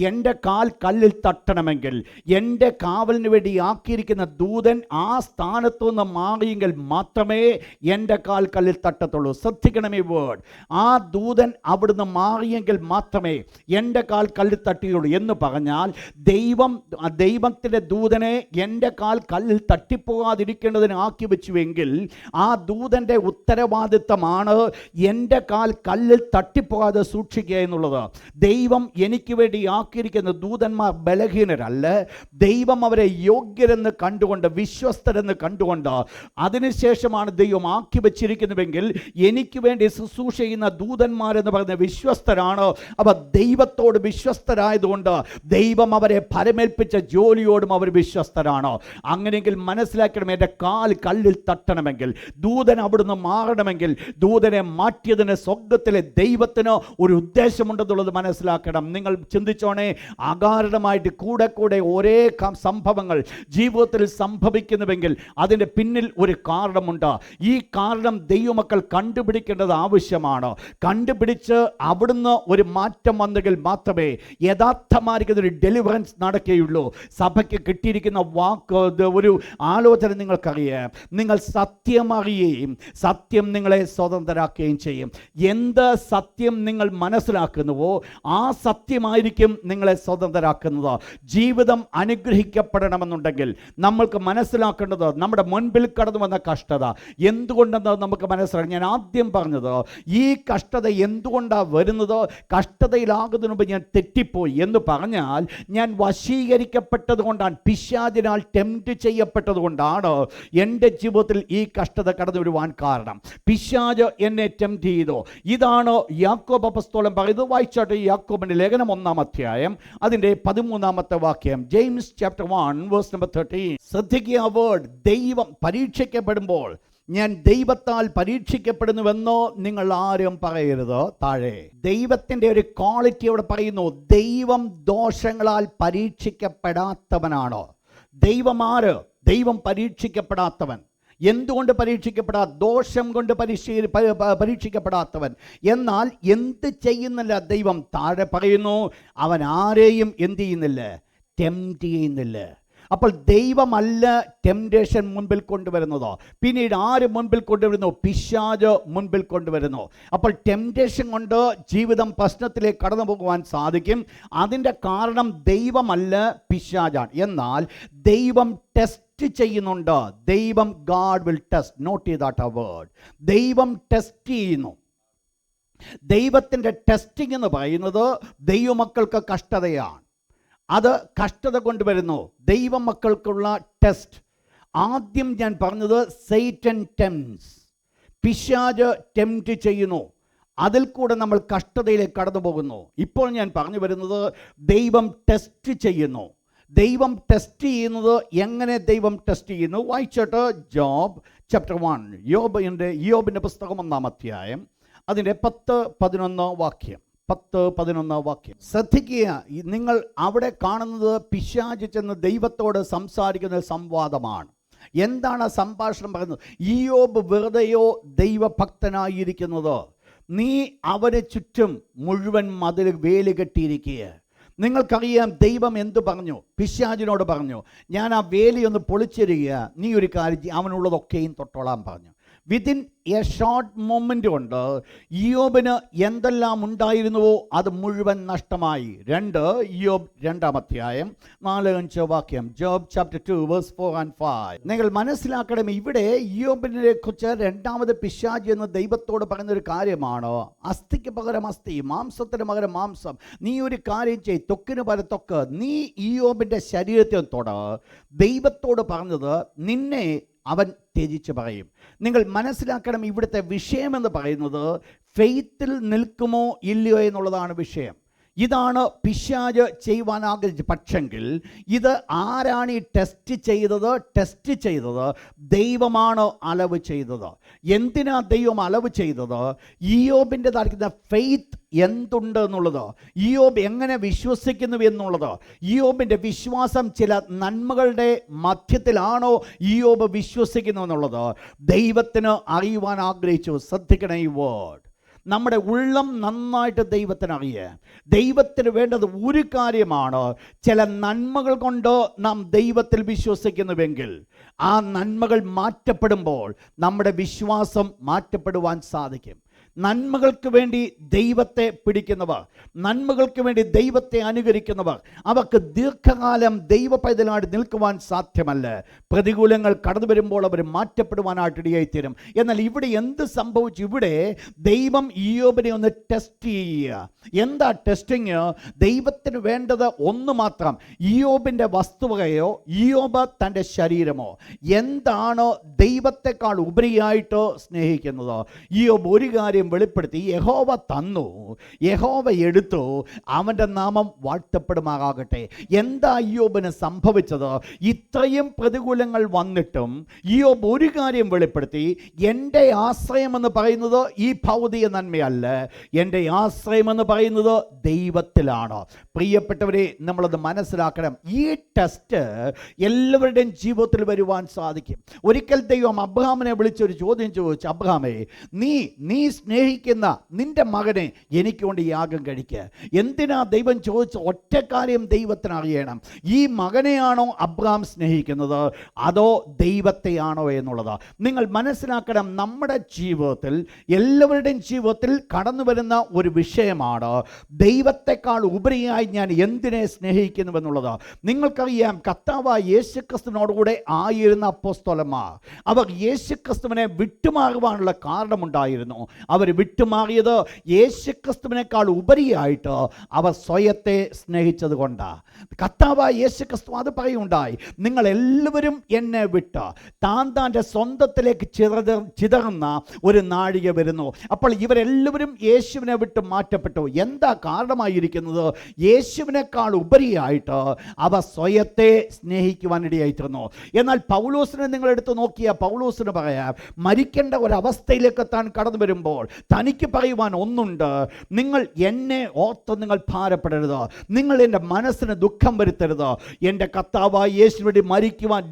എൻ്റെ കാൽ കല്ലിൽ തട്ടണമെങ്കിൽ എൻ്റെ കാവലിന് വേണ്ടി ആക്കിയിരിക്കുന്ന ദൂതൻ ആ സ്ഥാനത്തു നിന്ന് മാറിയെങ്കിൽ മാത്രമേ എൻ്റെ കാൽ കല്ലിൽ തട്ടത്തുള്ളൂ. ശ്രദ്ധിക്കണം ഈ വേർഡ്. ആ ദൂതൻ അവിടുന്ന് മാറിയെങ്കിൽ മാത്രമേ എൻ്റെ കാൽ കല്ലിൽ തട്ടുകയുള്ളൂ എന്ന് പറഞ്ഞാൽ, ദൈവത്തിൻ്റെ ദൂതനെ എൻ്റെ കാൽ കല്ലിൽ തട്ടിപ്പോകാതിരിക്കേണ്ടതിന് ആക്കി വെച്ചുവെങ്കിൽ ആ ദൂതൻ്റെ ഉത്തരവാദിത്തമാണ് എൻ്റെ കാൽ കല്ലിൽ തട്ടിപ്പോകാതെ സൂക്ഷിക്കുക എന്നുള്ളത്. ദൈവം എനിക്ക് വേണ്ടി ആക്കിയിരിക്കുന്ന ദൂതന്മാർ ബലഹീനരല്ല. ദൈവം അവരെ യോഗ്യരെന്ന് കണ്ടുകൊണ്ട്, വിശ്വസ്തരെന്ന് കണ്ടുകൊണ്ട് അതിനുശേഷമാണ് ദൈവം ആക്കി വെച്ചിരിക്കുന്നുവെങ്കിൽ, എനിക്ക് വേണ്ടി ശുശ്രൂഷ ചെയ്യുന്ന ദൂതന്മാരെന്ന് പറയുന്ന വിശ്വസ്തരാണ്. അവർ ദൈവത്തോട് വിശ്വസ്തരായതുകൊണ്ട് ദൈവം അവരെ പരമേൽപ്പിച്ച ജോലിയോടും അവർ വിശ്വസ്തരാണ്. അങ്ങനെയെങ്കിൽ മനസ്സിലാക്കണം, എൻ്റെ കാൽ കല്ലിൽ തട്ടണമെങ്കിൽ, ദൂതൻ അവിടുന്ന് മാറണമെങ്കിൽ, ദൂതനെ മാറ്റിയതിന് സ്വർഗ്ഗത്തിലെ ദൈവത്തിന് ഒരു ഉദ്ദേശമുണ്ടെന്നുള്ളത് മനസ്സിലാക്കണം. നിങ്ങൾ ചിന്തിച്ചോണേ, അകാരണമായിട്ട് കൂടെ ഒരേ സംഭവങ്ങൾ ജീവിതത്തിൽ സംഭവിക്കുന്നുവെങ്കിൽ അതിൻ്റെ പിന്നിൽ ഒരു കാരണമുണ്ട്. ഈ കാരണം ദൈവമക്കൾ കണ്ടുപിടിക്കേണ്ടത് ആവശ്യമാണ്. കണ്ടുപിടിച്ച് അവിടുന്ന് ഒരു മാറ്റം വന്നെങ്കിൽ മാത്രമേ യഥാർത്ഥമായിരിക്കുന്ന ഒരു ഡെലിവറൻസ് നടക്കുകയുള്ളൂ. സഭയ്ക്ക് കിട്ടിയിരിക്കുന്ന ഒരു ആലോചന നിങ്ങൾക്കറിയാം. നിങ്ങൾ സത്യമറിയുകയും സത്യം നിങ്ങളെ സ്വതന്ത്രരാക്കുകയും ചെയ്യും. എന്ത് സത്യം നിങ്ങൾ മനസ്സിലാക്കുന്നുവോ ആ സത്യമായിരിക്കും നിങ്ങളെ സ്വതന്ത്രരാക്കുന്നത്. ജീവിതം അനുഗ്രഹിക്കപ്പെടണമെന്നുണ്ടെങ്കിൽ നമ്മൾക്ക് മനസ്സിലാക്കേണ്ടത് നമ്മുടെ മുൻപിൽ കടന്നു വന്ന കഷ്ടത എന്തുകൊണ്ടെന്ന് നമുക്ക് മനസ്സിലാക്കാം. ഞാൻ ആദ്യം പറഞ്ഞത് ഈ കഷ്ടത എന്തുകൊണ്ടാണ് വരുന്നത്, കഷ്ടതയിലാകുന്നതിന് മുമ്പ് ഞാൻ തെറ്റിപ്പോയി എന്ന് പറഞ്ഞാൽ ഞാൻ വശീകരിക്കപ്പെട്ടത് കൊണ്ടാണ്, പിശാചിനാൽ ടെംപ്റ്റ് ചെയ്യപ്പെട്ടത് കൊണ്ടാണ് എൻ്റെ ജീവിതത്തിൽ ഈ കഷ്ടത കടന്നു വരുവാൻ കാരണം. പിശാച് എന്നെ ടെംപ്റ്റ് ചെയ്തു. ഇതാണ് യാക്കോബ് അപ്പോസ്തലൻ പറയുന്നത്. വായിച്ചോട്ടെ, യാക്കോബിൻ്റെ ലേഖനം 1-ാം അധ്യായം അതിൻ്റെ 13-ാമത്തെ വാക്യം. James chapter 1 verse number 13. ശ്രദ്ധിക്കുക ആ വേർഡ്. ദൈവം പരീക്ഷിക്കപ്പെടുമ്പോൾ ഞാൻ ദൈവത്താൽ പരീക്ഷിക്കപ്പെടുന്നുവെന്നോ നിങ്ങൾ ആരും പറയരുത്. താഴെ ദൈവത്തിൻ്റെ ഒരു ക്വാളിറ്റി അവിടെ പറയുന്നു. ദൈവം ദോഷങ്ങളാൽ പരീക്ഷിക്കപ്പെടാത്തവനാണോ? ദൈവം ആര്? ദൈവം പരീക്ഷിക്കപ്പെടാത്തവൻ. എന്തുകൊണ്ട് ദോഷം കൊണ്ട് പരീക്ഷിക്കപ്പെടാത്തവൻ. എന്നാൽ എന്ത് ചെയ്യുന്നില്ല ദൈവം? താഴെ പറയുന്നു, അവൻ ആരെയും എന്ത് ചെയ്യുന്നില്ല? ടെംപ്റ്റ് ചെയ്യുന്നില്ല. അപ്പോൾ ദൈവമല്ല ടെംപ്റ്റേഷൻ മുൻപിൽ കൊണ്ടുവരുന്നത്. പിന്നീട് ആര് മുൻപിൽ കൊണ്ടുവരുന്നു? പിശാച് മുൻപിൽ കൊണ്ടുവരുന്നു. അപ്പോൾ ടെംപ്റ്റേഷൻ കൊണ്ട് ജീവിതം പ്രശ്നത്തിലേക്ക് കടന്നു പോകുവാൻ സാധിക്കും. അതിൻ്റെ കാരണം ദൈവമല്ല, പിശാചാണ്. എന്നാൽ ദൈവം ടെസ്റ്റ് ചെയ്യുന്നുണ്ട്. ദൈവം, ഗാഡ് വിൽ ടെസ്റ്റ്. നോട്ട് ചെയ്ത് ദാറ്റ് വേർഡ്. ദൈവം ടെസ്റ്റ് ചെയ്യുന്നു. ദൈവത്തിൻ്റെ ടെസ്റ്റിംഗ് എന്ന് പറയുന്നത് ദൈവമക്കൾക്ക് കഷ്ടതയാണ്. അത് കഷ്ടത കൊണ്ടുവരുന്നു. ദൈവമക്കൾക്കുള്ള ടെസ്റ്റ്. ആദ്യം ഞാൻ പറഞ്ഞത് സൈറ്റൻ ടെംപ്റ്റ്സ്. പിശാച് ടെംപ്റ്റ് ചെയ്യുന്നു. അതിൽ കൂടെ നമ്മൾ കഷ്ടതയിലേക്ക് കടന്നു പോകുന്നു. ഇപ്പോൾ ഞാൻ പറഞ്ഞു വരുന്നത് ദൈവം ടെസ്റ്റ് ചെയ്യുന്നു. ദൈവം ടെസ്റ്റ് ചെയ്യുന്നത് എങ്ങനെ? ദൈവം ടെസ്റ്റ് ചെയ്യുന്നു. വായിച്ചോട്ട് ജോബ് ചാപ്റ്റർ 1. യോബിൻ്റെ പുസ്തകം 1-ാം അധ്യായം അതിൻ്റെ 10-11 വാക്യം. 10-11 വാക്യം ശ്രദ്ധിക്കുക. നിങ്ങൾ അവിടെ കാണുന്നത് പിശാച് ചെന്ന് ദൈവത്തോട് സംസാരിക്കുന്ന സംവാദമാണ്. എന്താണ് സംഭാഷണം പറയുന്നത്? ഇയ്യോബ് വെറുതെയോ ദൈവഭക്തനായിരിക്കുന്നത്? നീ അവന് ചുറ്റും മുഴുവൻ മതിൽ വേലി കെട്ടിയിരിക്കുക. നിങ്ങൾക്കറിയാം ദൈവം എന്തു പറഞ്ഞു? പിശാചിനോട് പറഞ്ഞു, ഞാൻ ആ വേലി ഒന്ന് പൊളിച്ചിരിക്കുക, നീ ഒരു കാര്യം അവനുള്ളതൊക്കെയും തൊട്ടോളാൻ പറഞ്ഞു. വിതിൻ എ ഷോർട്ട് മൊമെൻ്റ് കൊണ്ട് ഇയ്യോബിന് എന്തെല്ലാം ഉണ്ടായിരുന്നുവോ അത് മുഴുവൻ നഷ്ടമായി. ഇയ്യോബ് 2-ാം അധ്യായം 4-5 വാക്യം. Job chapter 2 verse 4 and 5. നിങ്ങൾ മനസ്സിലാക്കണം, ഇവിടെ ഇയ്യോബിനെ കുറിച്ച് രണ്ടാമത് പിശാച് എന്ന് ദൈവത്തോട് പറയുന്നൊരു കാര്യമാണ്. അസ്ഥിക്ക് പകരം അസ്ഥി, മാംസത്തിന് പകരം മാംസം. നീ ഒരു കാര്യം ചെയ്യ്, ത്വക്കിന് പകരം ത്വക്ക്. നീ ഇയ്യോബിൻ്റെ ശരീരത്തെ തൊട്. ദൈവത്തോട് പറഞ്ഞത് നിന്നെ അവൻ ത്യജിച്ച് പറയും. നിങ്ങൾ മനസ്സിലാക്കണം, ഇവിടുത്തെ വിഷയമെന്ന് പറയുന്നത് ഫെയ്ത്തിൽ നിൽക്കുമോ ഇല്ലയോ എന്നുള്ളതാണ് വിഷയം. ഇതാണ് പിശാച് ചെയ്യുവാൻ ആഗ്രഹിച്ച. പക്ഷെങ്കിൽ ഇത് ആരാണ് ഈ ടെസ്റ്റ് ചെയ്തത്? ദൈവമാണ് അലവ് ചെയ്തത്. എന്തിനാ ദൈവം അലവ് ചെയ്തത്? ഇയ്യോബിൻ്റെ താഴ്ക്കുന്ന ഫെയ്ത്ത് എന്തുണ്ട് എന്നുള്ളത്, ഇയ്യോബ് എങ്ങനെ വിശ്വസിക്കുന്നു എന്നുള്ളത്. ഇയ്യോബിൻ്റെ വിശ്വാസം ചില നന്മകളുടെ മധ്യത്തിലാണോ ഇയ്യോബ് വിശ്വസിക്കുന്നു എന്നുള്ളത് ദൈവത്തിന് അറിയുവാൻ ആഗ്രഹിച്ചു. ശ്രദ്ധിക്കണം ഈ വേർഡ്. നമ്മുടെ ഉള്ളം നന്നായിട്ട് ദൈവത്തിനറിയാം. ദൈവത്തിന് വേണ്ടത് ഒരു കാര്യമാണ്. ചില നന്മകൾ കൊണ്ട് നാം ദൈവത്തിൽ വിശ്വസിക്കുന്നുവെങ്കിൽ ആ നന്മകൾ മാറ്റപ്പെടുമ്പോൾ നമ്മുടെ വിശ്വാസം മാറ്റപ്പെടുവാൻ സാധിക്കും. നന്മകൾക്ക് വേണ്ടി ദൈവത്തെ പിടിക്കുന്നവർ, നന്മകൾക്ക് വേണ്ടി ദൈവത്തെ അനുകരിക്കുന്നവർ, അവർക്ക് ദീർഘകാലം ദൈവ പൈതലായിട്ട് നിൽക്കുവാൻ സാധ്യമല്ല. പ്രതികൂലങ്ങൾ കടന്നു വരുമ്പോൾ അവർ മാറ്റപ്പെടുവാനായിട്ട് ഇടയായിത്തീരും. എന്നാൽ ഇവിടെ എന്ത് സംഭവിച്ചു? ഇവിടെ ദൈവം ഇയ്യോബിനെ ഒന്ന് ടെസ്റ്റ് ചെയ്യുക. എന്താ ടെസ്റ്റിങ്? ദൈവത്തിന് വേണ്ടത് ഒന്ന് മാത്രം. ഇയ്യോബിൻ്റെ വസ്തുവകയോ ഇയ്യോബ് തൻ്റെ ശരീരമോ എന്താണ് ദൈവത്തെക്കാൾ ഉപരിയായിട്ട് സ്നേഹിക്കുന്നത്? ഇയ്യോബ് ഒരു കാര്യം വെളിപ്പെടുത്തി, യഹോവ തന്നു, യഹോവ എടുത്തു, അവൻ്റെ നാമം വാഴ്ത്തപ്പെടുമാറാകട്ടെ. എന്താ ഇയ്യോബിന് സംഭവിച്ചത്? ഇത്രയും പ്രതികൂലങ്ങൾ വന്നിട്ടും ഇയ്യോബ് ഒരു കാര്യം വെളിപ്പെടുത്തി, എൻ്റെ ആശ്രയമെന്ന് പറയുന്നത് ഈ ഭൗതിക നന്മയല്ല, എൻ്റെ ആശ്രയമെന്ന് പറയുന്നത് ദൈവത്തിലാണ്. പ്രിയപ്പെട്ടവരെ, നമ്മളത് മനസ്സിലാക്കണം. ഈ ടെസ്റ്റ് എല്ലാവരുടെയും ജീവിതത്തിൽ വരുവാൻ സാധിക്കും. ഒരിക്കൽ ദൈവം അബ്രഹാമിനെ വിളിച്ചൊരു ചോദ്യം ചോദിച്ചു, അബ്രഹാമേ, നീ സ്നേഹിക്കുന്ന നിന്റെ മകനെ എനിക്ക് കൊണ്ട് യാഗം കഴിക്കുക. എന്തിനാ ദൈവം ചോദിച്ച ഒറ്റ കാര്യം ദൈവത്തിന് അറിയണം, ഈ മകനെയാണോ അബ്രഹാം സ്നേഹിക്കുന്നത് അതോ ദൈവത്തെയാണോ എന്നുള്ളത്. നിങ്ങൾ മനസ്സിലാക്കണം, നമ്മുടെ ജീവിതത്തിൽ എല്ലാവരുടെയും ജീവിതത്തിൽ കടന്നു വരുന്ന ഒരു വിഷയമാണ് ദൈവത്തെക്കാൾ ഉപരിയായി ഞാൻ എന്തിനെ സ്നേഹിക്കുന്നുവെന്നുള്ളത്. നിങ്ങൾക്കറിയാം, കർത്താവായ യേശുക്രിസ്തുവിനോടുകൂടെ ആയിരുന്ന അപ്പോസ്തലന്മാർ അവർ യേശുക്രിസ്തുവിനെ വിട്ടുമാറുവാനുള്ള കാരണമുണ്ടായിരുന്നു. അവർ വിട്ടുമാറിയത് യേശുക്രിസ്തുവിനേക്കാൾ ഉപരിയായിട്ട് അവർ സ്വയത്തെ സ്നേഹിച്ചത് കൊണ്ടാണ്. കർത്താവായ യേശുക്രിസ്തു അത് പറയുണ്ടായി, നിങ്ങൾ എല്ലാവരും എന്നെ വിട്ട് താൻ്റെ സ്വന്തത്തിലേക്ക് ചിതറുന്ന ഒരു നാഴിക വരുന്നു. അപ്പോൾ ഇവരെല്ലാവരും യേശുവിനെ വിട്ട് മാറ്റപ്പെട്ടു. എന്താ കാരണമായിരിക്കുന്നത്? യേശുവിനേക്കാൾ ഉപരിയായിട്ട് അവർ സ്വയത്തെ സ്നേഹിക്കുവാനിടയായിത്തീർന്നു. എന്നാൽ പൗലോസിനെ നിങ്ങൾ എടുത്ത് നോക്കിയാൽ പൗലോസിന് പറയാം, മരിക്കേണ്ട ഒരവസ്ഥയിലേക്ക് താൻ കടന്നു വരുമ്പോൾ തനിക്ക് പറയുവാൻ ഒന്നുണ്ട്, നിങ്ങൾ എന്നെ ഓർത്ത് നിങ്ങൾ ഭാരപ്പെടരുത്, നിങ്ങൾ എൻ്റെ മനസ്സിന് ദുഃഖം വരുത്തരുത്. എൻ്റെ കർത്താവായ യേശുവിന് വേണ്ടി മരിക്കുവാൻ,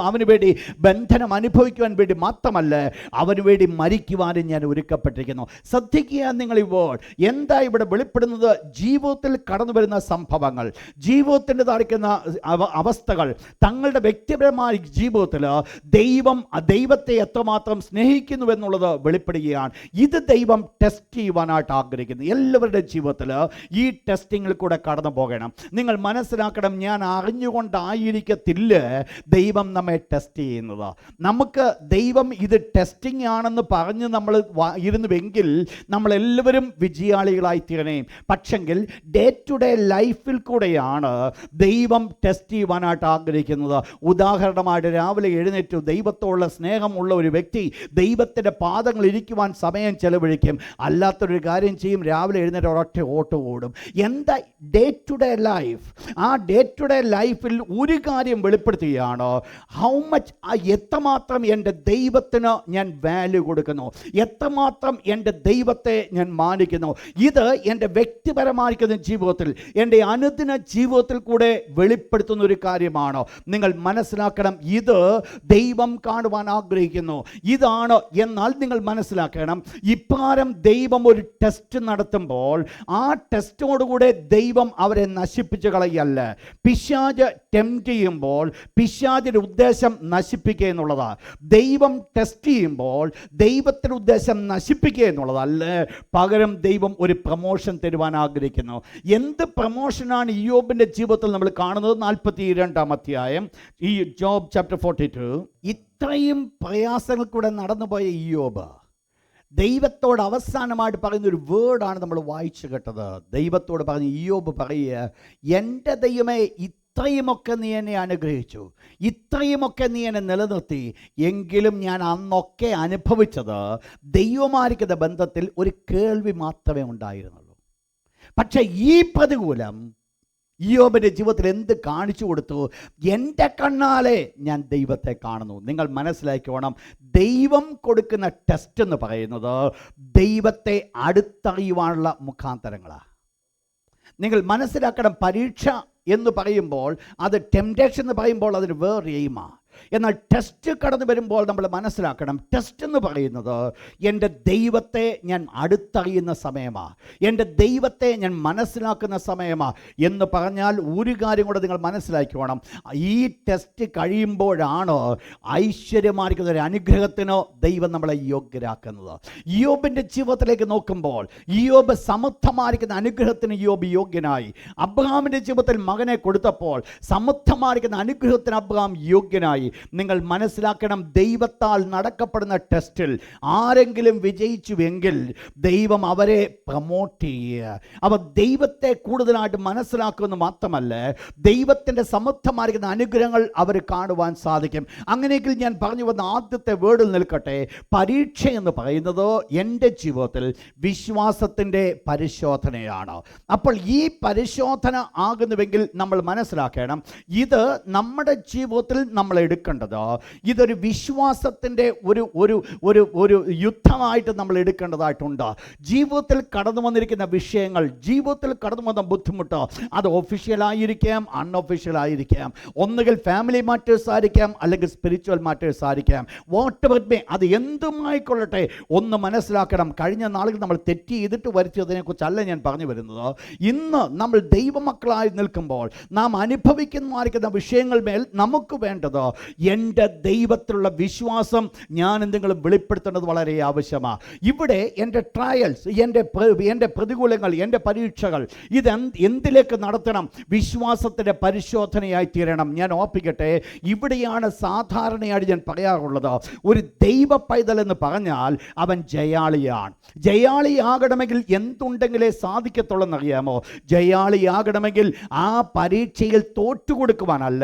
അവന് വേണ്ടി ബന്ധനം അനുഭവിക്കുവാൻ വേണ്ടി മാത്രമല്ല, അവന് വേണ്ടി മരിക്കുവാനും ഞാൻ ഒരുക്കപ്പെട്ടിരിക്കുന്നു. ശ്രദ്ധിക്കുക നിങ്ങളിപ്പോൾ എന്താ ഇവിടെ വെളിപ്പെടുന്നത്? ജീവിതത്തിൽ കടന്നു വരുന്ന സംഭവങ്ങൾ, ജീവിതത്തിൻ്റെ താടിക്കുന്ന അവസ്ഥകൾ, തങ്ങളുടെ വ്യക്തിപരമായ ജീവിതത്തിൽ ദൈവത്തെ എത്രമാത്രം സ്നേഹിക്കുന്നു എന്നുള്ളത് വെളിപ്പെടുകയാണ്. ഇത് ദൈവം ടെസ്റ്റ് ചെയ്യുവാനായിട്ട് ആഗ്രഹിക്കുന്നു. എല്ലാവരുടെ ജീവിതത്തിൽ ഈ ടെസ്റ്റിങ്ങിൽ കൂടെ കടന്നു പോകണം. നിങ്ങൾ മനസ്സിലാക്കണം, ഞാൻ അറിഞ്ഞുകൊണ്ടായിരിക്കത്തില്ല ദൈവം നമ്മെ ടെസ്റ്റ് ചെയ്യുന്നത്. നമുക്ക് ദൈവം ഇത് ടെസ്റ്റിംഗ് ആണെന്ന് പറഞ്ഞ് നമ്മൾ ഇരുന്നുവെങ്കിൽ നമ്മളെല്ലാവരും വിജയാളികളായി തീരണേ. പക്ഷെങ്കിൽ ഡേ ടു ഡേ ലൈഫിൽ കൂടെയാണ് ദൈവം ടെസ്റ്റ് ചെയ്യുവാനായിട്ട് ആഗ്രഹിക്കുന്നത്. ഉദാഹരണമായിട്ട് രാവിലെ എഴുന്നേറ്റു ദൈവത്തോടുള്ള സ്നേഹമുള്ള ഒരു വ്യക്തി ദൈവത്തിൻ്റെ പാദങ്ങൾ ഇരിക്കുവാൻ സമയം ചെലവഴിക്കും, അല്ലാത്തൊരു കാര്യം ചെയ്യും, രാവിലെ എഴുന്നേറ്റ് ഒരൊറ്റ ഓട്ട് ഓടും. എന്താ ഡേ ടു ഡേ ലൈഫ്? ആ ഡേ ടു ഡേ ലൈഫിൽ ഒരു കാര്യം വെളിപ്പെടുത്തുകയാണ്, ഹൗ മച്ച്, എത്രമാത്രം എൻ്റെ ദൈവത്തിന് ഞാൻ വാല്യൂ കൊടുക്കുന്നു, എത്രമാത്രം എൻ്റെ ദൈവത്തെ ഞാൻ മാനിക്കുന്നു. ഇത് എൻ്റെ വ്യക്തിപരമായിരിക്കുന്ന ജീവിതത്തിൽ, എൻ്റെ അനുദിന ജീവിതത്തിൽ കൂടെ വെളിപ്പെടുത്തുന്ന ഒരു കാര്യമാണ്. നിങ്ങൾ മനസ്സിലാക്കണം, ഇത് ദൈവം കാണുവാൻ ആഗ്രഹിക്കുന്നു. ഇതാണ്. എന്നാൽ നിങ്ങൾ മനസ്സിലാക്കണം, ഇപ്രകാരം ദൈവം ഒരു ടെസ്റ്റ് നടത്തുമ്പോൾ ആ ടെസ്റ്റോടുകൂടെ ദൈവം അവരെ നശിപ്പിച്ച് കളയല്ല. പിശാച് ടെംപ്റ്റ് ചെയ്യുമ്പോൾ പിശാചിൻ്റെ ഉദ്ദേശം നശിപ്പിക്കുക എന്നുള്ളതാണ്. ദൈവം ടെസ്റ്റ് ചെയ്യുമ്പോൾ ദൈവത്തിൻ്റെ ഉദ്ദേശം നശിപ്പിക്കുക എന്നുള്ളതല്ല, പകരം ദൈവം ഒരു പ്രമോഷൻ തരുവാൻ ആഗ്രഹിക്കുന്നു. എന്ത് പ്രമോഷനാണ് ഇയ്യോബിൻ്റെ ജീവിതത്തിൽ നമ്മൾ കാണുന്നത്? 42-ാം അധ്യായം, ഈ ജോബ് ചാപ്റ്റർ 42. ഇത്രയും പ്രയാസങ്ങൾ കൂടെ നടന്നുപോയ ഇയ്യോബ് ദൈവത്തോട് അവസാനമായിട്ട് പറയുന്ന ഒരു വേർഡാണ് നമ്മൾ വായിച്ചു കേട്ടത്. ദൈവത്തോട് പറഞ്ഞ് ഇയ്യോബ് പറയുക, എൻ്റെ ദൈവമേ, ഇത്രയുമൊക്കെ നീ എന്നെ അനുഗ്രഹിച്ചു, ഇത്രയുമൊക്കെ നീ എന്നെ നിലനിർത്തി, എങ്കിലും ഞാൻ അന്നൊക്കെ അനുഭവിച്ചത് ദൈവമായിരിക്കുന്ന ബന്ധത്തിൽ ഒരു കേൾവി മാത്രമേ ഉണ്ടായിരുന്നുള്ളൂ. പക്ഷേ ഈ പ്രതികൂലം ഇയ്യോബിൻ്റെ ജീവിതത്തിൽ എന്ത് കാണിച്ചു കൊടുത്തു? എൻ്റെ കണ്ണാലെ ഞാൻ ദൈവത്തെ കാണുന്നു. നിങ്ങൾ മനസ്സിലാക്കിക്കോണം, ദൈവം കൊടുക്കുന്ന ടെസ്റ്റ് എന്ന് പറയുന്നത് ദൈവത്തെ അടുത്തറിയുവാനുള്ള മുഖാന്തരങ്ങളാണ്. നിങ്ങൾ മനസ്സിലാക്കണം, പരീക്ഷ എന്ന് പറയുമ്പോൾ, അത് ടെംപ്റ്റേഷൻ എന്ന് പറയുമ്പോൾ അതിന് വേറെ എയിമാണ്. എന്നാൽ ടെസ്റ്റ് കടന്നു വരുമ്പോൾ നമ്മൾ മനസ്സിലാക്കണം, ടെസ്റ്റ് എന്ന് പറയുന്നത് എൻ്റെ ദൈവത്തെ ഞാൻ അടുത്തറിയുന്ന സമയമാണ്, എൻ്റെ ദൈവത്തെ ഞാൻ മനസ്സിലാക്കുന്ന സമയമാണ് എന്ന് പറഞ്ഞാൽ ഒരു കാര്യം കൂടെ നിങ്ങൾ മനസ്സിലാക്കിക്കോണം, ഈ ടെസ്റ്റ് കഴിയുമ്പോഴാണ് ഐശ്വര്യമായിരിക്കുന്ന ഒരു അനുഗ്രഹത്തിന് ദൈവം നമ്മളെ യോഗ്യരാക്കുന്നത്. ഇയ്യോബിൻ്റെ ജീവിതത്തിലേക്ക് നോക്കുമ്പോൾ ഇയ്യോബ് സമർത്ഥമായിരിക്കുന്ന അനുഗ്രഹത്തിന് ഇയ്യോബ് യോഗ്യനായി. അബ്രഹാമിൻ്റെ ജീവിതത്തിൽ മകനെ കൊടുത്തപ്പോൾ സമർത്ഥമായിരിക്കുന്ന അനുഗ്രഹത്തിന് അബ്രഹാം യോഗ്യനായി. നിങ്ങൾ മനസ്സിലാക്കണം, ദൈവത്താൽ നടക്കപ്പെടുന്ന ടെസ്റ്റിൽ ആരെങ്കിലും വിജയിച്ചുവെങ്കിൽ ദൈവം അവരെ പ്രമോട്ട് ചെയ്യുക. അവർ ദൈവത്തെ കൂടുതലായിട്ട് മനസ്സിലാക്കുമെന്ന് മാത്രമല്ല, ദൈവത്തിൻ്റെ സമർത്ഥമായിരിക്കുന്ന അനുഗ്രഹങ്ങൾ അവർ കാണുവാൻ സാധിക്കും. അങ്ങനെയെങ്കിൽ ഞാൻ പറഞ്ഞു വന്ന ആദ്യത്തെ വേർഡിൽ നിൽക്കട്ടെ, പരീക്ഷ എന്ന് പറയുന്നത് എൻ്റെ ജീവിതത്തിൽ വിശ്വാസത്തിൻ്റെ പരിശോധനയാണ്. അപ്പോൾ ഈ പരിശോധന ആകുന്നുവെങ്കിൽ നമ്മൾ മനസ്സിലാക്കണം, ഇത് നമ്മുടെ ജീവിതത്തിൽ നമ്മൾ എടുക്കേണ്ടത് ഇതൊരു വിശ്വാസത്തിൻ്റെ ഒരു ഒരു ഒരു ഒരു യുദ്ധമായിട്ട് നമ്മൾ എടുക്കേണ്ടതായിട്ടുണ്ട്. ജീവിതത്തിൽ കടന്നു വന്നിരിക്കുന്ന വിഷയങ്ങൾ, ജീവിതത്തിൽ കടന്നു വന്ന ബുദ്ധിമുട്ട്, അത് ഒഫീഷ്യലായിരിക്കാം, അൺഒഫീഷ്യലായിരിക്കാം, ഒന്നുകിൽ ഫാമിലി മാറ്റേഴ്സ് ആയിരിക്കാം, അല്ലെങ്കിൽ സ്പിരിച്വൽ മാറ്റേഴ്സ് ആയിരിക്കാം. വാട്ട് എവർ മേ, അത് എന്തുമായിക്കൊള്ളട്ടെ, ഒന്ന് മനസ്സിലാക്കണം. കഴിഞ്ഞ നാളുകൾ നമ്മൾ തെറ്റ് ചെയ്തിട്ട് വരുത്തിയതിനെക്കുറിച്ചല്ല ഞാൻ പറഞ്ഞു വരുന്നത്. ഇന്ന് നമ്മൾ ദൈവമക്കളായി നിൽക്കുമ്പോൾ നാം അനുഭവിക്കുന്ന വിഷയങ്ങൾ മേൽ നമുക്ക് വേണ്ടത് എൻ്റെ ദൈവത്തിലുള്ള വിശ്വാസം ഞാൻ എന്തെങ്കിലും വെളിപ്പെടുത്തേണ്ടത് വളരെ ആവശ്യമാണ്. ഇവിടെ എൻ്റെ ട്രയൽസ്, എൻ്റെ പ്രതികൂലങ്ങൾ, എൻ്റെ പരീക്ഷകൾ, ഇത് എന്തിലേക്ക് നടത്തണം? വിശ്വാസത്തിൻ്റെ പരിശോധനയായി തീരണം. ഞാൻ ഓർപ്പിക്കട്ടെ, ഇവിടെയാണ് സാധാരണയായി ഞാൻ പറയാറുള്ളത്, ഒരു ദൈവ പൈതൽ എന്ന് പറഞ്ഞാൽ അവൻ ജയാളിയാണ്. ജയാളിയാകണമെങ്കിൽ എന്തുണ്ടെങ്കിലേ സാധിക്കത്തുള്ളൂ എന്നറിയാമോ? ജയാളിയാകണമെങ്കിൽ ആ പരീക്ഷയിൽ തോറ്റുകൊടുക്കുവാനല്ല,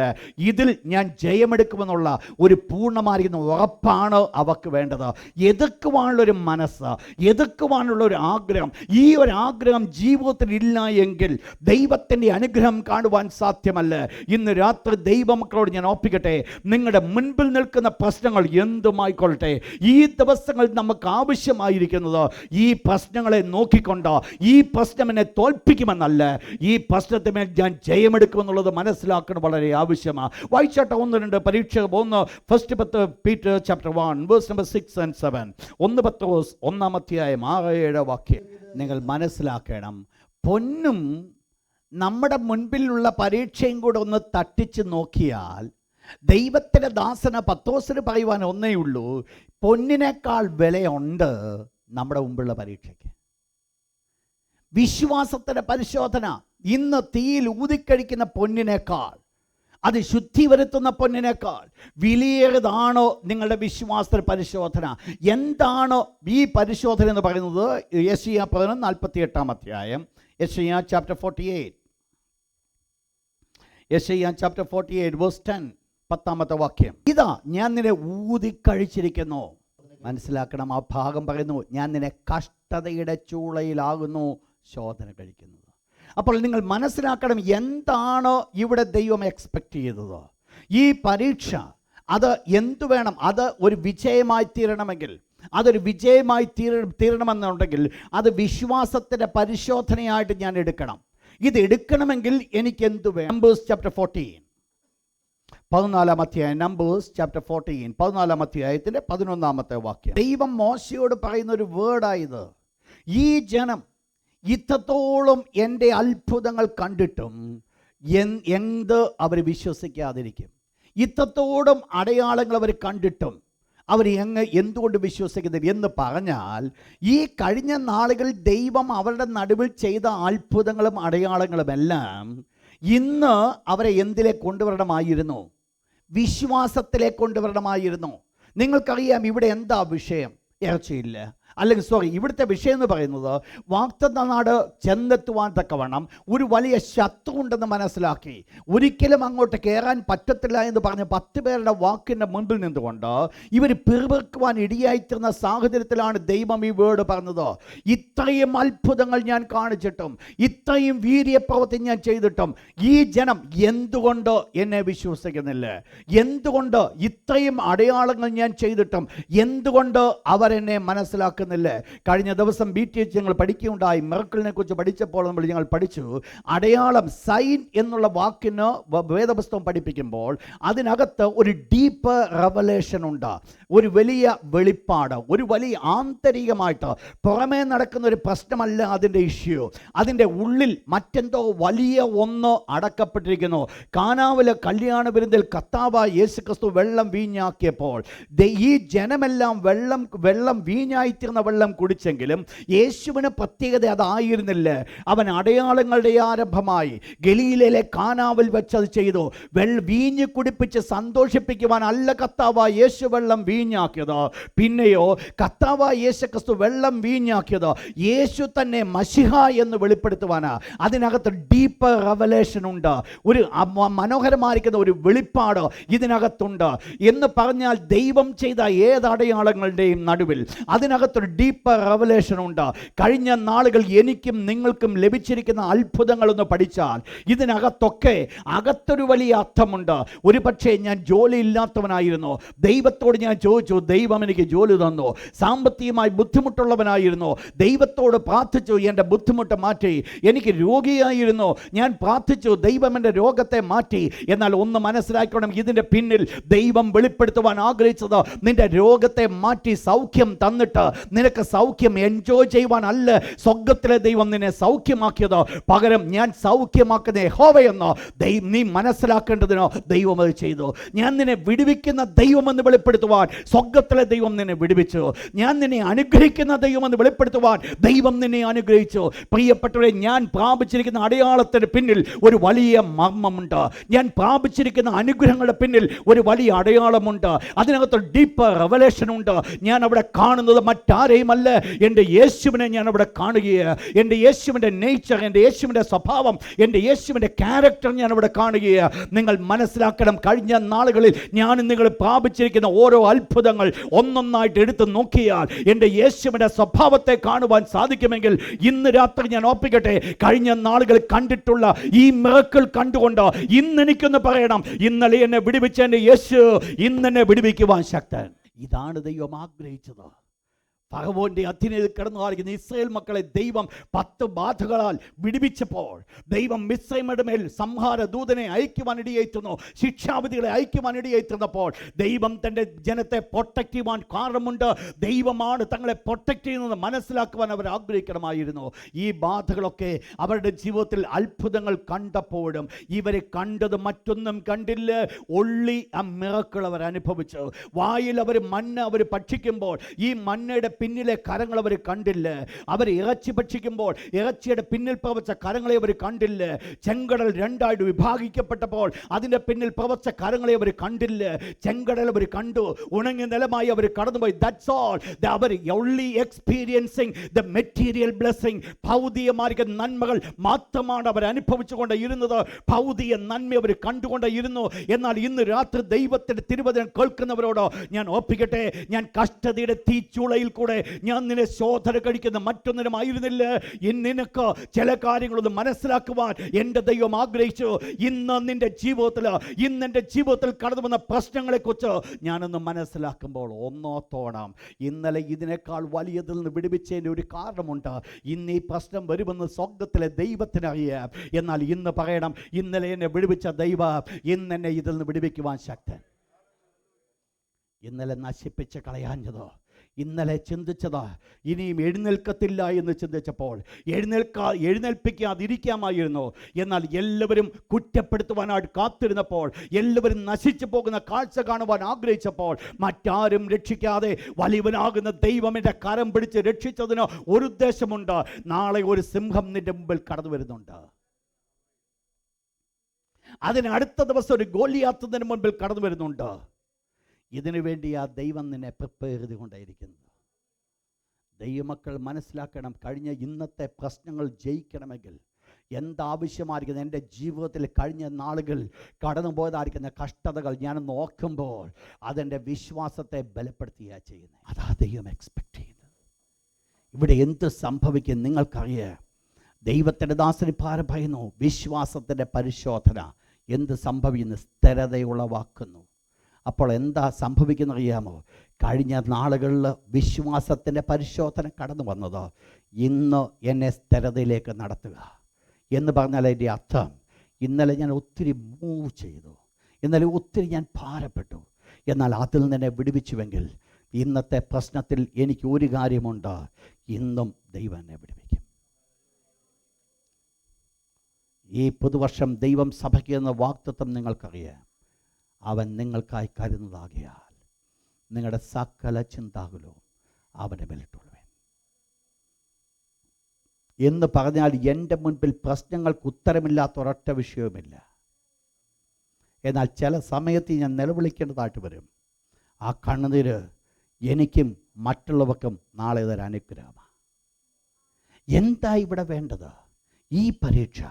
ഇതിൽ ഞാൻ ജയമെടുക്കുമെന്നുള്ള ഒരു പൂർണ്ണമായിരിക്കുന്ന ഉറപ്പാണ് അവർക്ക് വേണ്ടത്. എതിർക്കുവാനുള്ളൊരു മനസ്സ്, എതിർക്കുവാനുള്ള ഒരു ആഗ്രഹം. ഈ ഒരു ആഗ്രഹം ജീവിതത്തിൽ ഇല്ല എങ്കിൽ ദൈവത്തിൻ്റെ അനുഗ്രഹം കാണുവാൻ സാധ്യമല്ല. ഇന്ന് രാത്രി ദൈവമക്കളോട് ഞാൻ ഓർപ്പിക്കട്ടെ, നിങ്ങളുടെ മുൻപിൽ നിൽക്കുന്ന പ്രശ്നങ്ങൾ എന്തുമായിക്കൊള്ളട്ടെ, ഈ ദിവസങ്ങളിൽ നമുക്ക് ആവശ്യമായിരിക്കുന്നത് ഈ പ്രശ്നങ്ങളെ നോക്കിക്കൊണ്ട് ഈ പ്രശ്നം എന്നെ തോൽപ്പിക്കുമെന്നല്ല, ഈ പ്രശ്നത്തിന്മേൽ ഞാൻ ജയമെടുക്കുമെന്നുള്ളത് മനസ്സിലാക്കണം, വളരെ ആവശ്യമാണ്. വായിച്ചാട്ട 1-2 പരീക്ഷ 1 Peter chapter 1 verse number 6 and 7. 1 പത്രോസ് 1-7 വാക്യം നിങ്ങൾ മനസ്സിലാക്കണം. പൊന്നും നമ്മുടെ മുൻപിലുള്ള പരീക്ഷയും കൂടെ ഒന്ന് തട്ടിച്ച് നോക്കിയാൽ ദൈവത്തിൻ്റെ ദാസന പത്രോസിന് പറയുവാൻ ഒന്നേ ഉള്ളൂ, പൊന്നിനേക്കാൾ വിലയുണ്ട് നമ്മുടെ മുമ്പുള്ള പരീക്ഷയ്ക്ക്. വിശ്വാസത്തിൻ്റെ പരിശോധന ഇന്ന് തീയിൽ ഊതിക്കഴിക്കുന്ന പൊന്നിനേക്കാൾ, അത് ശുദ്ധി വരുത്തുന്ന പൊന്നിനേക്കാൾ വിലയേറിയതാണോ നിങ്ങളുടെ വിശ്വാസ പരിശോധന? എന്താണ് ഈ പരിശോധന എന്ന് പറയുന്നത്? യെശയ്യാ 48 യെശയ്യാ ചാപ്റ്റർ 48, യെശയ്യാ ചാപ്റ്റർ 48 വേഴ്സ് 10, 10 വാക്യം. ഇതാ ഞാൻ നിന്നെ ഊതിക്കഴിച്ചിരിക്കുന്നു. മനസ്സിലാക്കണം, ആ ഭാഗം പറയുന്നു, ഞാൻ നിന്നെ കഷ്ടതയുടെ ചൂളയിലാകുന്നു ശോധന കഴിക്കുന്നത്. അപ്പോൾ നിങ്ങൾ മനസ്സിലാക്കണം, എന്താണ് ഇവിടെ ദൈവം എക്സ്പെക്റ്റ് ചെയ്തത്? ഈ പരീക്ഷ അത് എന്തു വേണം? അത് ഒരു വിജയമായി തീരണമെങ്കിൽ, അതൊരു വിജയമായി തീരണമെന്നുണ്ടെങ്കിൽ അത് വിശ്വാസത്തിൻ്റെ പരിശോധനയായിട്ട് ഞാൻ എടുക്കണം. ഇത് എടുക്കണമെങ്കിൽ എനിക്ക് എന്തു വേണം? നമ്പേഴ്സ് ചാപ്റ്റർ 14 14 അധ്യായം, നമ്പേഴ്സ് ചാപ്റ്റർ 14 14 അധ്യായത്തിൻ്റെ 11 വാക്യം. ദൈവം മോശയോട് പറയുന്ന ഒരു വേർഡായത്, ഈ ജനം ഇത്രത്തോളം എൻ്റെ അത്ഭുതങ്ങൾ കണ്ടിട്ടും എന്ത് അവർ വിശ്വസിക്കാതിരിക്കും? ഇത്രത്തോളം അടയാളങ്ങൾ അവർ കണ്ടിട്ടും അവർ എന്തുകൊണ്ട് വിശ്വസിക്കുന്നില്ല എന്ന് പറഞ്ഞാൽ, ഈ കഴിഞ്ഞ നാളുകളിൽ ദൈവം അവരുടെ നടുവിൽ ചെയ്ത അത്ഭുതങ്ങളും അടയാളങ്ങളുമെല്ലാം ഇന്ന് അവരെ എന്തിലേക്ക് കൊണ്ടുവരണമായിരുന്നു? വിശ്വാസത്തിലേക്ക് കൊണ്ടുവരണമായിരുന്നു. നിങ്ങൾക്കറിയാം ഇവിടെ എന്താ വിഷയം? ഇറച്ചിയില്ല, അല്ലെങ്കിൽ ഇവിടുത്തെ വിഷയം എന്ന് പറയുന്നത് വാഗ്ദത്ത നാട് ചെന്നെത്തുവാൻ തക്കവണ്ണം ഒരു വലിയ ശത്രു ഉണ്ടെന്ന് മനസ്സിലാക്കി ഒരിക്കലും അങ്ങോട്ട് കയറാൻ പറ്റത്തില്ല എന്ന് പറഞ്ഞ് 10 പേരുടെ വാക്കിൻ്റെ മുൻപിൽ നിന്നുകൊണ്ട് ഇവർ പിറുപിറുക്കുവാൻ ഇടയായിത്തീർന്ന സാഹചര്യത്തിലാണ് ദൈവം ഈ വേർഡ് പറഞ്ഞത്. ഇത്രയും അത്ഭുതങ്ങൾ ഞാൻ കാണിച്ചിട്ടും, ഇത്രയും വീര്യപ്രവൃത്തി ഞാൻ ചെയ്തിട്ടും ഈ ജനം എന്തുകൊണ്ട് എന്നെ വിശ്വസിക്കുന്നില്ല? എന്തുകൊണ്ട് ഇത്രയും അടയാളങ്ങൾ ഞാൻ ചെയ്തിട്ടും എന്തുകൊണ്ട് അവരെന്നെ മനസ്സിലാക്കുന്നില്ല? കഴിഞ്ഞ ദിവസം BTH ഞങ്ങൾ പഠിക്കുകയുണ്ടായി. മിറക്കിളിനെ കുറിച്ച് പഠിച്ചപ്പോൾ ഞങ്ങൾ പഠിച്ചു, അടയാളം, സൈൻ എന്നുള്ള വാക്കിന് വേദപുസ്തകം പഠിപ്പിക്കുമ്പോൾ അതിനകത്ത് ഒരു ഡീപ്പ് റെവലേഷൻ ഉണ്ട്, ഒരു വലിയ വെളിപ്പാട്, ഒരു വലിയ ആന്തരികമായിട്ട് പുറമേ നടക്കുന്ന ഒരു പ്രശ്നമല്ല അതിൻ്റെ ഇഷ്യൂ. അതിൻ്റെ ഉള്ളിൽ മറ്റെന്തോ വലിയ ഒന്ന് അടക്കപ്പെട്ടിരിക്കുന്നു. കാനാവിലെ കല്യാണ വിരുന്നിൽ കർത്താവായ യേശുക്രിസ്തു വെള്ളം വീഞ്ഞാക്കിയപ്പോൾ ഈ ജനമെല്ലാം വെള്ളം വീഞ്ഞായിത്തീർന്ന വെള്ളം കുടിച്ചെങ്കിലും യേശുവിന് പ്രത്യേകത അതായിരുന്നില്ല. അവൻ അടയാളങ്ങളുടെ ആരംഭമായി ഗലീലയിലെ കാനാവിൽ വെച്ച് അത് ചെയ്തു. വീഞ്ഞ് കുടിപ്പിച്ച് സന്തോഷിപ്പിക്കുവാൻ അല്ല കർത്താവായ യേശു വെള്ളം വീഞ്ഞാക്കിയത്. പിന്നെയോ കർത്താവായ യേശുക്രിസ്തു വെള്ളം വീഞ്ഞാക്കിയത് യേശു തന്നെ മശിഹ എന്ന് വെളിപ്പെടുത്തുവാനാ. അതിനകത്ത് ഡീപ്പ് റെവലേഷൻ ഉണ്ട്, ഒരു മനോഹരമായിരിക്കുന്ന ഒരു വെളിപ്പാട് ഇതിനകത്തുണ്ട്. എന്ന് പറഞ്ഞാൽ ദൈവം ചെയ്ത ഏത് അടയാളങ്ങളുടെയും നടുവിൽ അതിനകത്ത് അതിനകത്തൊരു ഡീപ്പർ റെവലേഷൻ ഉണ്ട്. കഴിഞ്ഞ നാളുകൾ എനിക്കും നിങ്ങൾക്കും ലഭിച്ചിരിക്കുന്ന അത്ഭുതങ്ങളൊന്ന് പഠിച്ചാൽ ഇതിനകത്തൊക്കെ അകത്തൊരു വലിയ അർത്ഥമുണ്ട്. ഒരു പക്ഷേ ഞാൻ ജോലി ഇല്ലാത്തവനായിരുന്നു, ദൈവത്തോട് ഞാൻ ചോദിച്ചു, ദൈവം എനിക്ക് ജോലി തന്നു. സാമ്പത്തികമായി ബുദ്ധിമുട്ടുള്ളവനായിരുന്നു, ദൈവത്തോട് പ്രാർത്ഥിച്ചു, എൻ്റെ ബുദ്ധിമുട്ട് മാറ്റി. എനിക്ക് രോഗിയായിരുന്നു, ഞാൻ പ്രാർത്ഥിച്ചു, ദൈവം എൻ്റെ രോഗത്തെ മാറ്റി. എന്നാൽ ഒന്ന് മനസ്സിലാക്കണം, ഇതിൻ്റെ പിന്നിൽ ദൈവം വെളിപ്പെടുത്തുവാൻ ആഗ്രഹിച്ചത് നിന്റെ രോഗത്തെ മാറ്റി സൗഖ്യം തന്നിട്ട് നിനക്ക് സൗഖ്യം എൻജോയ് ചെയ്യുവാനല്ല സ്വർഗ്ഗത്തിലെ ദൈവം നിന്നെ സൗഖ്യമാക്കിയത്. പകരം ഞാൻ സൗഖ്യമാക്കുന്ന യഹോവയെന്ന് നീ മനസ്സിലാക്കേണ്ടതിനോ ദൈവം അത് ചെയ്തു. ഞാൻ നിന്നെ വിടുവിക്കുന്ന ദൈവമെന്ന് വെളിപ്പെടുത്തുവാൻ സ്വർഗ്ഗത്തിലെ ദൈവം നിന്നെ വിടുവിച്ചു. ഞാൻ നിന്നെ അനുഗ്രഹിക്കുന്ന ദൈവമെന്ന് വെളിപ്പെടുത്തുവാൻ ദൈവം നിന്നെ അനുഗ്രഹിച്ചു. പ്രിയപ്പെട്ടവരെ, ഞാൻ പ്രാപിച്ചിരിക്കുന്ന അടയാളത്തിന് പിന്നിൽ ഒരു വലിയ മർമ്മമുണ്ട്. ഞാൻ പ്രാപിച്ചിരിക്കുന്ന അനുഗ്രഹങ്ങളുടെ പിന്നിൽ ഒരു വലിയ അടയാളമുണ്ട്. അതിനകത്ത് ഡീപ്പർ റെവലേഷൻ ഉണ്ട്. ഞാൻ അവിടെ കാണുന്നത് മറ്റാരെയുമല്ല, എൻ്റെ യേശുവിനെ ഞാൻ അവിടെ കാണുകയാണ്. എൻ്റെ യേശുവിൻ്റെ നേച്ചർ, എൻ്റെ യേശുവിൻ്റെ സ്വഭാവം, എൻ്റെ യേശുവിൻ്റെ ക്യാരക്ടർ ഞാൻ അവിടെ കാണുകയാണ്. നിങ്ങൾ മനസ്സിലാക്കണം, കഴിഞ്ഞ നാളുകളിൽ ഞാൻ നിങ്ങൾ പ്രാപിച്ചിരിക്കുന്ന ഓരോ അത്ഭുതങ്ങൾ ഒന്നൊന്നായിട്ട് എടുത്ത് നോക്കിയാൽ എൻ്റെ യേശുവിൻ്റെ സ്വഭാവത്തെ കാണുവാൻ സാധിക്കുമെങ്കിൽ ഇന്ന് രാത്രി ഞാൻ ഓർപ്പിക്കട്ടെ, കഴിഞ്ഞ നാളുകളിൽ കണ്ടിട്ടുള്ള ഈ മിറക്കിൾ കണ്ടുകൊണ്ട് ഇന്ന് എനിക്കൊന്ന് പറയണം, ഇന്നലെ എന്നെ വിടുവിച്ച എൻ്റെ യേശു ഇന്നെന്നെ വിടുവിക്കുവാൻ ശക്തൻ. ഇതാണ് ദൈവം ആഗ്രഹിച്ചത്. ഫറവോന്റെ അധീനതയിൽ കിടന്നുകാരിക്കുന്ന ഇസ്രായേൽ മക്കളെ ദൈവം 10 ബാധകളാൽ വിടുവിച്ചപ്പോൾ ദൈവം മിസ്രൈമിന്റെ മേൽ സംഹാര ദൂതനെ അയക്കുവാനിടയായിത്തുന്നു, ശിക്ഷാവിധികളെ അയക്കുവാനിടയായിത്തുന്നപ്പോൾ ദൈവം തൻ്റെ ജനത്തെ പ്രൊട്ടക്റ്റ് ചെയ്യുവാൻ കാരണമുണ്ട്. ദൈവമാണ് തങ്ങളെ പ്രൊട്ടക്റ്റ് ചെയ്യുന്നത് മനസ്സിലാക്കുവാൻ അവർ ആഗ്രഹിക്കണമായിരുന്നു. ഈ ബാധകളൊക്കെ അവരുടെ ജീവിതത്തിൽ അത്ഭുതങ്ങൾ കണ്ടപ്പോഴും ഇവരെ കണ്ടത് മറ്റൊന്നും കണ്ടില്ല, ഒള്ളി ആ മിറക്കിൾ അവർ അനുഭവിച്ചു. വായിൽ അവർ മണ്ണ് അവർ ഭക്ഷിക്കുമ്പോൾ ഈ മണ്ണയുടെ പിന്നിലെ കരങ്ങൾ അവർ കണ്ടില്ല. അവർ ഇറച്ചി ഭക്ഷിക്കുമ്പോൾ ഇറച്ചിയുടെ പിന്നിൽ പ്രവച്ച കരങ്ങളെ അവർ കണ്ടില്ല. ചെങ്കടൽ രണ്ടായിട്ട് വിഭാഗിക്കപ്പെട്ടപ്പോൾ അതിൻ്റെ പിന്നിൽ പ്രവച്ച കരങ്ങളെ അവർ കണ്ടില്ല. ചെങ്കടൽ അവർ കണ്ടു, ഉണങ്ങിയ നിലമായി അവർ കടന്നുപോയി. That's all. അവർ only experiencing the material blessing. ഭൗതികമായ നന്മകൾ മാത്രമാണ് അവർ അനുഭവിച്ചുകൊണ്ട് ഇരുന്നത്. ഭൗതിക നന്മ അവർ കണ്ടുകൊണ്ട് ഇരുന്നു. എന്നാൽ ഇന്ന് രാത്രി ദൈവത്തിന്റെ തിരുവചനം കേൾക്കുന്നവരോട് ഞാൻ ഓർപ്പിക്കട്ടെ, ഞാൻ കഷ്ടതയുടെ തീച്ചൂളയിൽ കൂടെ ഞാൻ നിന്നെ ശോധന കഴിക്കുന്ന മറ്റൊന്നിനുമായിരുന്നില്ല. നിനക്ക് ചില കാര്യങ്ങളൊന്ന് മനസ്സിലാക്കുവാൻ എൻ്റെ ദൈവം ആഗ്രഹിച്ചു. ഇന്ന് നിന്റെ ജീവിതത്തിൽ, ഇന്ന് എൻ്റെ ജീവിതത്തിൽ കടന്നു വന്ന പ്രശ്നങ്ങളെക്കുറിച്ച് ഞാനൊന്ന് മനസ്സിലാക്കുമ്പോൾ ഒന്നോത്തോണം, ഇന്നലെ ഇതിനേക്കാൾ വലിയതിൽ നിന്ന് വിടുവിച്ചതിൻ്റെ ഒരു കാരണമുണ്ട്. ഇന്ന് ഈ പ്രശ്നം വരുമെന്ന് സ്വർഗ്ഗത്തിലെ ദൈവത്തിനറിയാം. എന്നാൽ ഇന്ന് പറയണം, ഇന്നലെ എന്നെ വിടുവിച്ച ദൈവം ഇന്ന് എന്നെ ഇതിൽ നിന്ന് വിടുവിക്കുവാൻ ശക്തൻ. ഇന്നലെ നശിപ്പിച്ച് കളയാഞ്ഞതോ, ഇന്നലെ ചിന്തിച്ചത് ഇനിയും എഴുന്നേൽക്കത്തില്ല എന്ന് ചിന്തിച്ചപ്പോൾ എഴുന്നേൽപ്പിക്കാതിരിക്കാമായിരുന്നു. എന്നാൽ എല്ലാവരും കുറ്റപ്പെടുത്തുവാനായിട്ട് കാത്തിരുന്നപ്പോൾ, എല്ലാവരും നശിച്ചു പോകുന്ന കാഴ്ച കാണുവാൻ ആഗ്രഹിച്ചപ്പോൾ, മറ്റാരും രക്ഷിക്കാതെ വലിയവനാകുന്ന ദൈവം എൻ്റെ കരം പിടിച്ച് രക്ഷിച്ചതിന് ഒരു ഉദ്ദേശമുണ്ട്. നാളെ ഒരു സിംഹം നിന്റെ മുമ്പിൽ കടന്നു വരുന്നുണ്ട്. അതിന് അടുത്ത ദിവസം ഒരു ഗോലിയാത്ത് നിന്റെ മുമ്പിൽ കടന്നു വരുന്നുണ്ട്. ഇതിനു വേണ്ടി ആ ദൈവം നിന്നെ പ്രിപ്പയർ ചെയ്തുകൊണ്ടേയിരിക്കുന്നത്. ദൈവമക്കൾ മനസ്സിലാക്കണം, കഴിഞ്ഞ ഇന്നത്തെ പ്രശ്നങ്ങൾ ജയിക്കണമെങ്കിൽ എന്താവശ്യമായിരിക്കുന്നത്, എൻ്റെ ജീവിതത്തിൽ കഴിഞ്ഞ നാളുകൾ കടന്നുപോയതായിരിക്കുന്ന കഷ്ടതകൾ ഞാൻ നോക്കുമ്പോൾ അതെൻ്റെ വിശ്വാസത്തെ ബലപ്പെടുത്തുകയാണ് ചെയ്യുന്നത്. അതാ ദൈവം എക്സ്പെക്റ്റ് ചെയ്യുന്നത്. ഇവിടെ എന്ത് സംഭവിക്കും നിങ്ങൾക്കറിയാം. ദൈവത്തിൻ്റെ ദാസന് പറയുന്നു, വിശ്വാസത്തിൻ്റെ പരിശോധന എന്ത് സംഭവിക്കുന്നു? സ്ഥിരതയുളവാക്കുന്നു. അപ്പോൾ എന്താ സംഭവിക്കുന്നത് അറിയാമോ? കഴിഞ്ഞ നാളുകളിൽ വിശ്വാസത്തിൻ്റെ പരിശോധന കടന്നു വന്നത് ഇന്ന് എന്നെ സ്ഥിരതയിലേക്ക് നടത്തുക എന്ന് പറഞ്ഞാൽ അതിൻ്റെ അർത്ഥം, ഇന്നലെ ഞാൻ ഒത്തിരി മൂവ് ചെയ്തു, ഇന്നലെ ഒത്തിരി ഞാൻ ഭാരപ്പെട്ടു, എന്നാൽ അതിൽ നിന്ന് എന്നെ വിടുവിച്ചുവെങ്കിൽ ഇന്നത്തെ പ്രശ്നത്തിൽ എനിക്ക് ഒരു കാര്യമുണ്ട്, ഇന്നും ദൈവം എന്നെ വിടുവിക്കും. ഈ പുതുവർഷം ദൈവം സഭയ്ക്ക് എന്ന വാഗ്ദത്തം നിങ്ങൾക്കറിയാം. അവൻ നിങ്ങൾക്കായി കരുതുന്നതാകിയാൽ നിങ്ങളുടെ സകല ചിന്താകുലവും അവൻ്റെ മേലിട്ടുള്ളവൻ എന്ന് പറഞ്ഞാൽ, എൻ്റെ മുൻപിൽ പ്രശ്നങ്ങൾക്ക് ഉത്തരമില്ലാത്ത ഒരൊറ്റ വിഷയവുമില്ല. എന്നാൽ ചില സമയത്ത് ഞാൻ നിലവിളിക്കേണ്ടതായിട്ട് വരും. ആ കണ്ണുനീര് എനിക്കും മറ്റുള്ളവർക്കും നാളെ ഇതൊരു അനുഗ്രഹമാണ്. എന്താ ഇവിടെ വേണ്ടത്? ഈ പരീക്ഷ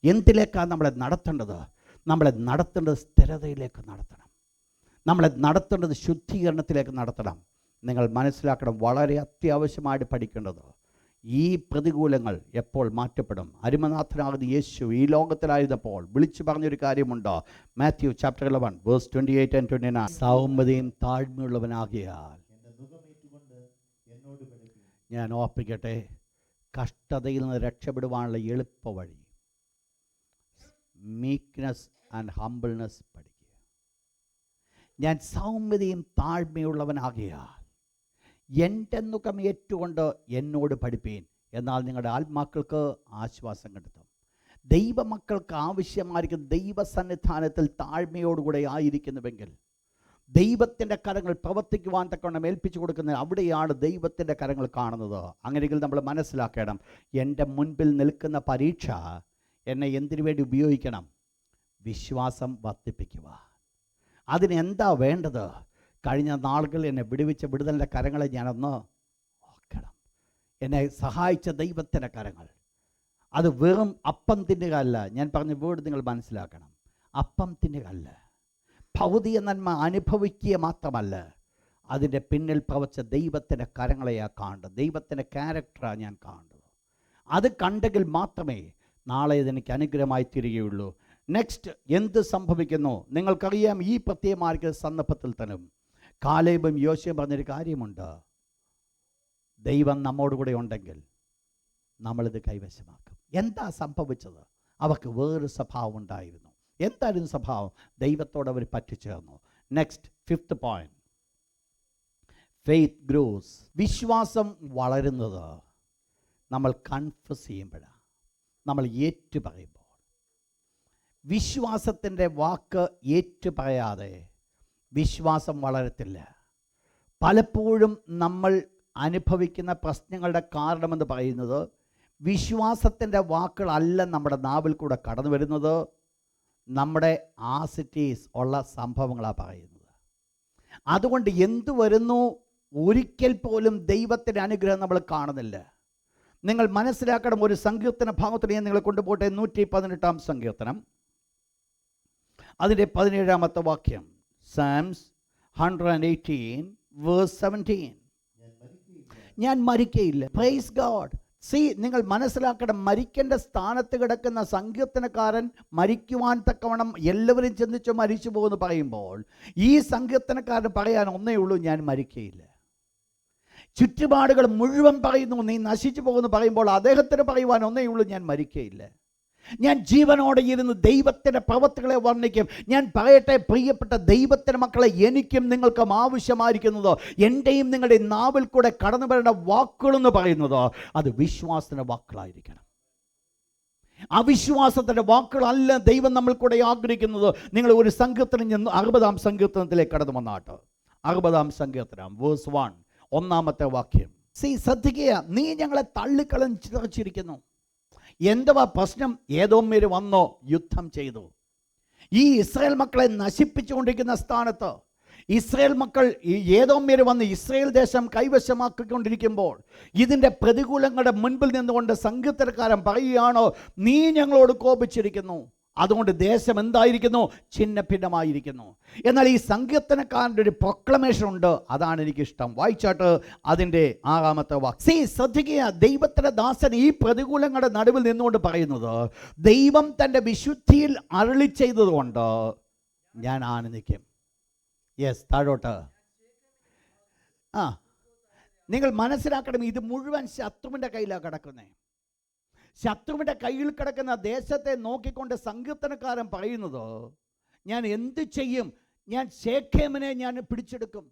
എന്തിലേക്കാണ് നമ്മളെ നടത്തേണ്ടത്? നമ്മളെ നടത്തേണ്ടത് സ്ഥിരതയിലേക്ക് നടത്തണം. നമ്മളെ നടത്തേണ്ടത് ശുദ്ധീകരണത്തിലേക്ക് നടത്തണം. നിങ്ങൾ മനസ്സിലാക്കണം, വളരെ അത്യാവശ്യമായിട്ട് പഠിക്കേണ്ടത് ഈ പ്രതികൂലങ്ങൾ എപ്പോൾ മാറ്റപ്പെടും. അരുമനാഥനാകുന്ന യേശു ഈ ലോകത്തിലായിരുന്നപ്പോൾ വിളിച്ചു പറഞ്ഞൊരു കാര്യമുണ്ട്. Matthew chapter 11 verse 28 and 29. സൗമ്യതയും താഴ്മയുള്ളവനാകിയാൽ ഞാൻ ഓർപ്പിക്കട്ടെ, കഷ്ടതയിൽ നിന്ന് രക്ഷപ്പെടുവാനുള്ള എളുപ്പ വഴി മീക്ക്നെസ് ആൻഡ് ഹംബിൾനെസ് പഠിക്കുക. ഞാൻ സൗമ്യതയും താഴ്മയുള്ളവനാകിയാൽ എൻ്റെ മുഖം ഏറ്റുകൊണ്ട് എന്നോട് പഠിപ്പീൻ, എന്നാൽ നിങ്ങളുടെ ആത്മാക്കൾക്ക് ആശ്വാസം കണ്ടെത്തും. ദൈവമക്കൾക്ക് ആവശ്യമായിരിക്കും ദൈവസന്നിധാനത്തിൽ താഴ്മയോടുകൂടെ ആയിരിക്കുന്നുവെങ്കിൽ ദൈവത്തിൻ്റെ കരങ്ങൾ പ്രവർത്തിക്കുവാൻ തക്കവണ്ണം ഏൽപ്പിച്ചു കൊടുക്കുന്നത് അവിടെയാണ് ദൈവത്തിൻ്റെ കരങ്ങൾ കാണുന്നത്. അങ്ങനെയെങ്കിൽ നമ്മൾ മനസ്സിലാക്കണം, എൻ്റെ മുൻപിൽ നിൽക്കുന്ന പരീക്ഷ എന്നെ എന്തിനു വേണ്ടി ഉപയോഗിക്കണം? വിശ്വാസം വർദ്ധിപ്പിക്കുക. അതിനെന്താ വേണ്ടത്? കഴിഞ്ഞ നാളുകളിൽ എന്നെ വിടുവിച്ച വിടുതലിൻ്റെ കരങ്ങളെ ഞാനൊന്ന് ഓർക്കണം. എന്നെ സഹായിച്ച ദൈവത്തിൻ്റെ കരങ്ങൾ. അത് വെറും അപ്പം തിന്നുകയല്ല. ഞാൻ പറഞ്ഞ വേർഡ് നിങ്ങൾ മനസ്സിലാക്കണം. അപ്പം തിന്നുകയല്ല, ഭൗതിക നന്മ അനുഭവിക്കുക മാത്രമല്ല, അതിൻ്റെ പിന്നിൽ പ്രവച്ച ദൈവത്തിൻ്റെ കരങ്ങളെയാണ് കാണേണ്ടത്. ദൈവത്തിൻ്റെ ക്യാരക്ടറാണ് ഞാൻ കാണേണ്ടത്. അത് കണ്ടെങ്കിൽ മാത്രമേ നാളെ ഇതെനിക്ക് അനുഗ്രഹമായി തീരുകയുള്ളൂ. നെക്സ്റ്റ് എന്ത് സംഭവിക്കുന്നു? നിങ്ങൾക്കറിയാം, ഈ പ്രത്യേകമായ സന്ദർഭത്തിൽ തന്നെ കാലേബും യോശുവയും പറഞ്ഞൊരു കാര്യമുണ്ട്. ദൈവം നമ്മോടുകൂടെ ഉണ്ടെങ്കിൽ നമ്മളിത് കൈവശമാക്കും. എന്താ സംഭവിച്ചത്? അവർക്ക് വേറൊരു സ്വഭാവം ഉണ്ടായിരുന്നു. എന്തായിരുന്നു സ്വഭാവം? ദൈവത്തോട് അവർ പറ്റിച്ചേർന്നു. Next 5th point, faith grows. വിശ്വാസം വളരുന്നത് നമ്മൾ കൺഫസ് ചെയ്യുമ്പോഴാണ്, നമ്മൾ ഏറ്റു പറയുമ്പോൾ. വിശ്വാസത്തിൻ്റെ വാക്ക് ഏറ്റു പറയാതെ വിശ്വാസം വളരത്തില്ല. പലപ്പോഴും നമ്മൾ അനുഭവിക്കുന്ന പ്രശ്നങ്ങളുടെ കാരണമെന്ന് പറയുന്നത് വിശ്വാസത്തിൻ്റെ വാക്കുകളല്ല നമ്മുടെ നാവിൽ കൂടെ കടന്നു വരുന്നത്, നമ്മുടെ ആസിറ്റീസ് ഉള്ള സംഭവങ്ങളാണ് പറയുന്നത്. അതുകൊണ്ട് എന്തു വരുന്നു, ഒരിക്കൽ പോലും ദൈവത്തിൻ്റെ അനുഗ്രഹം നമ്മൾ കാണുന്നില്ല. നിങ്ങൾ മനസ്സിലാക്കണം, ഒരു സങ്കീർത്തന ഭാഗത്തിന് ഞാൻ നിങ്ങളെ കൊണ്ടുപോട്ടെ. 118 സങ്കീർത്തനം, അതിൻ്റെ 17 വാക്യം. Psalms 118 verse 17. ഞാൻ മരിക്കയില്ല. Praise God. നിങ്ങൾ മനസ്സിലാക്കണം, മരിക്കേണ്ട സ്ഥാനത്ത് കിടക്കുന്ന സങ്കീർത്തനക്കാരൻ മരിക്കുവാൻ തക്കവണ്ണം എല്ലാവരും ചിന്തിച്ചു മരിച്ചു പോകുമെന്ന് പറയുമ്പോൾ ഈ സങ്കീർത്തനക്കാരൻ പറയാൻ ഒന്നേ ഉള്ളൂ, ഞാൻ മരിക്കയില്ല. ചുറ്റുപാടുകൾ മുഴുവൻ പറയുന്നു നീ നശിച്ചു പോകുമെന്ന് പറയുമ്പോൾ അദ്ദേഹത്തിന് പറയുവാൻ ഒന്നേ ഉള്ളൂ, ഞാൻ മരിക്കയില്ല. ഞാൻ ജീവനോടെ ഇരുന്ന് ദൈവത്തിൻ്റെ പ്രവൃത്തികളെ വർണ്ണിക്കും. ഞാൻ പറയട്ടെ പ്രിയപ്പെട്ട ദൈവത്തിൻ്റെ മക്കളെ, എനിക്കും നിങ്ങൾക്കും ആവശ്യമായിരിക്കുന്നത് എൻ്റെയും നിങ്ങളുടെ നാവിൽ കൂടെ കടന്നു വരേണ്ട വാക്കുകളെന്ന് പറയുന്നത് അത് വിശ്വാസത്തിൻ്റെ വാക്കുകളായിരിക്കണം. അവിശ്വാസത്തിൻ്റെ വാക്കുകളല്ല ദൈവം നമ്മൾ കൂടെ ആഗ്രഹിക്കുന്നത്. നിങ്ങൾ ഒരു സങ്കീർത്തനം 60 സങ്കീർത്തനത്തിലേക്ക് കടന്നു വന്നാട്ട്. 60 സങ്കീർത്തനം വേഴ്സ് 1, 1 വാക്യം. ശ്രദ്ധിക്കുക, നീ ഞങ്ങളെ തള്ളിക്കളഞ്ഞിരിക്കുന്നു. എന്തുവാ പ്രശ്നം? ഏദോമ്യർ വന്നോ, യുദ്ധം ചെയ്തു. ഈ ഇസ്രായേൽ മക്കളെ നശിപ്പിച്ചുകൊണ്ടിരിക്കുന്ന സ്ഥാനത്ത് ഇസ്രായേൽ മക്കൾ, ഏദോമ്യർ വന്ന് ഇസ്രായേൽ ദേശം കൈവശമാക്കിക്കൊണ്ടിരിക്കുമ്പോൾ ഇതിൻ്റെ പ്രതികൂലങ്ങളുടെ മുൻപിൽ നിന്നുകൊണ്ട് സങ്കീർത്തനക്കാരൻ പറയുകയാണോ, നീ ഞങ്ങളോട് കോപിച്ചിരിക്കുന്നു, അതുകൊണ്ട് ദേശം എന്തായിരിക്കുന്നു? ഛിന്ന ഭിന്നമായിരിക്കുന്നു. എന്നാൽ ഈ സങ്കീർത്തനക്കാരൻ്റെ ഒരു പ്രൊക്ലമേഷൻ ഉണ്ട്, അതാണ് എനിക്കിഷ്ടം. വായിച്ചാട്ട് അതിൻ്റെ 6 വാക്യം. ശ്രദ്ധിക്കുക, ദൈവത്തിൻ്റെ ദാസൻ ഈ പ്രതികൂലങ്ങളുടെ നടുവിൽ നിന്നുകൊണ്ട് പറയുന്നത്, ദൈവം തൻ്റെ വിശുദ്ധിയിൽ അരുളി ചെയ്തതുകൊണ്ട് ഞാൻ ആനന്ദിക്കും. യെസ്, താഴോട്ട്. നിങ്ങൾ മനസ്സിലാക്കണം, ഇത് മുഴുവൻ ശത്രുവിൻ്റെ കയ്യിലാണ് കിടക്കുന്നത്. ശത്രുവിൻ്റെ കയ്യിൽ കിടക്കുന്ന ദേശത്തെ നോക്കിക്കൊണ്ട് സങ്കീർത്തനക്കാരൻ പറയുന്നത്, ഞാൻ എന്ത് ചെയ്യും? ഞാൻ ശേഖേമിനെ ഞാൻ പിടിച്ചെടുക്കും,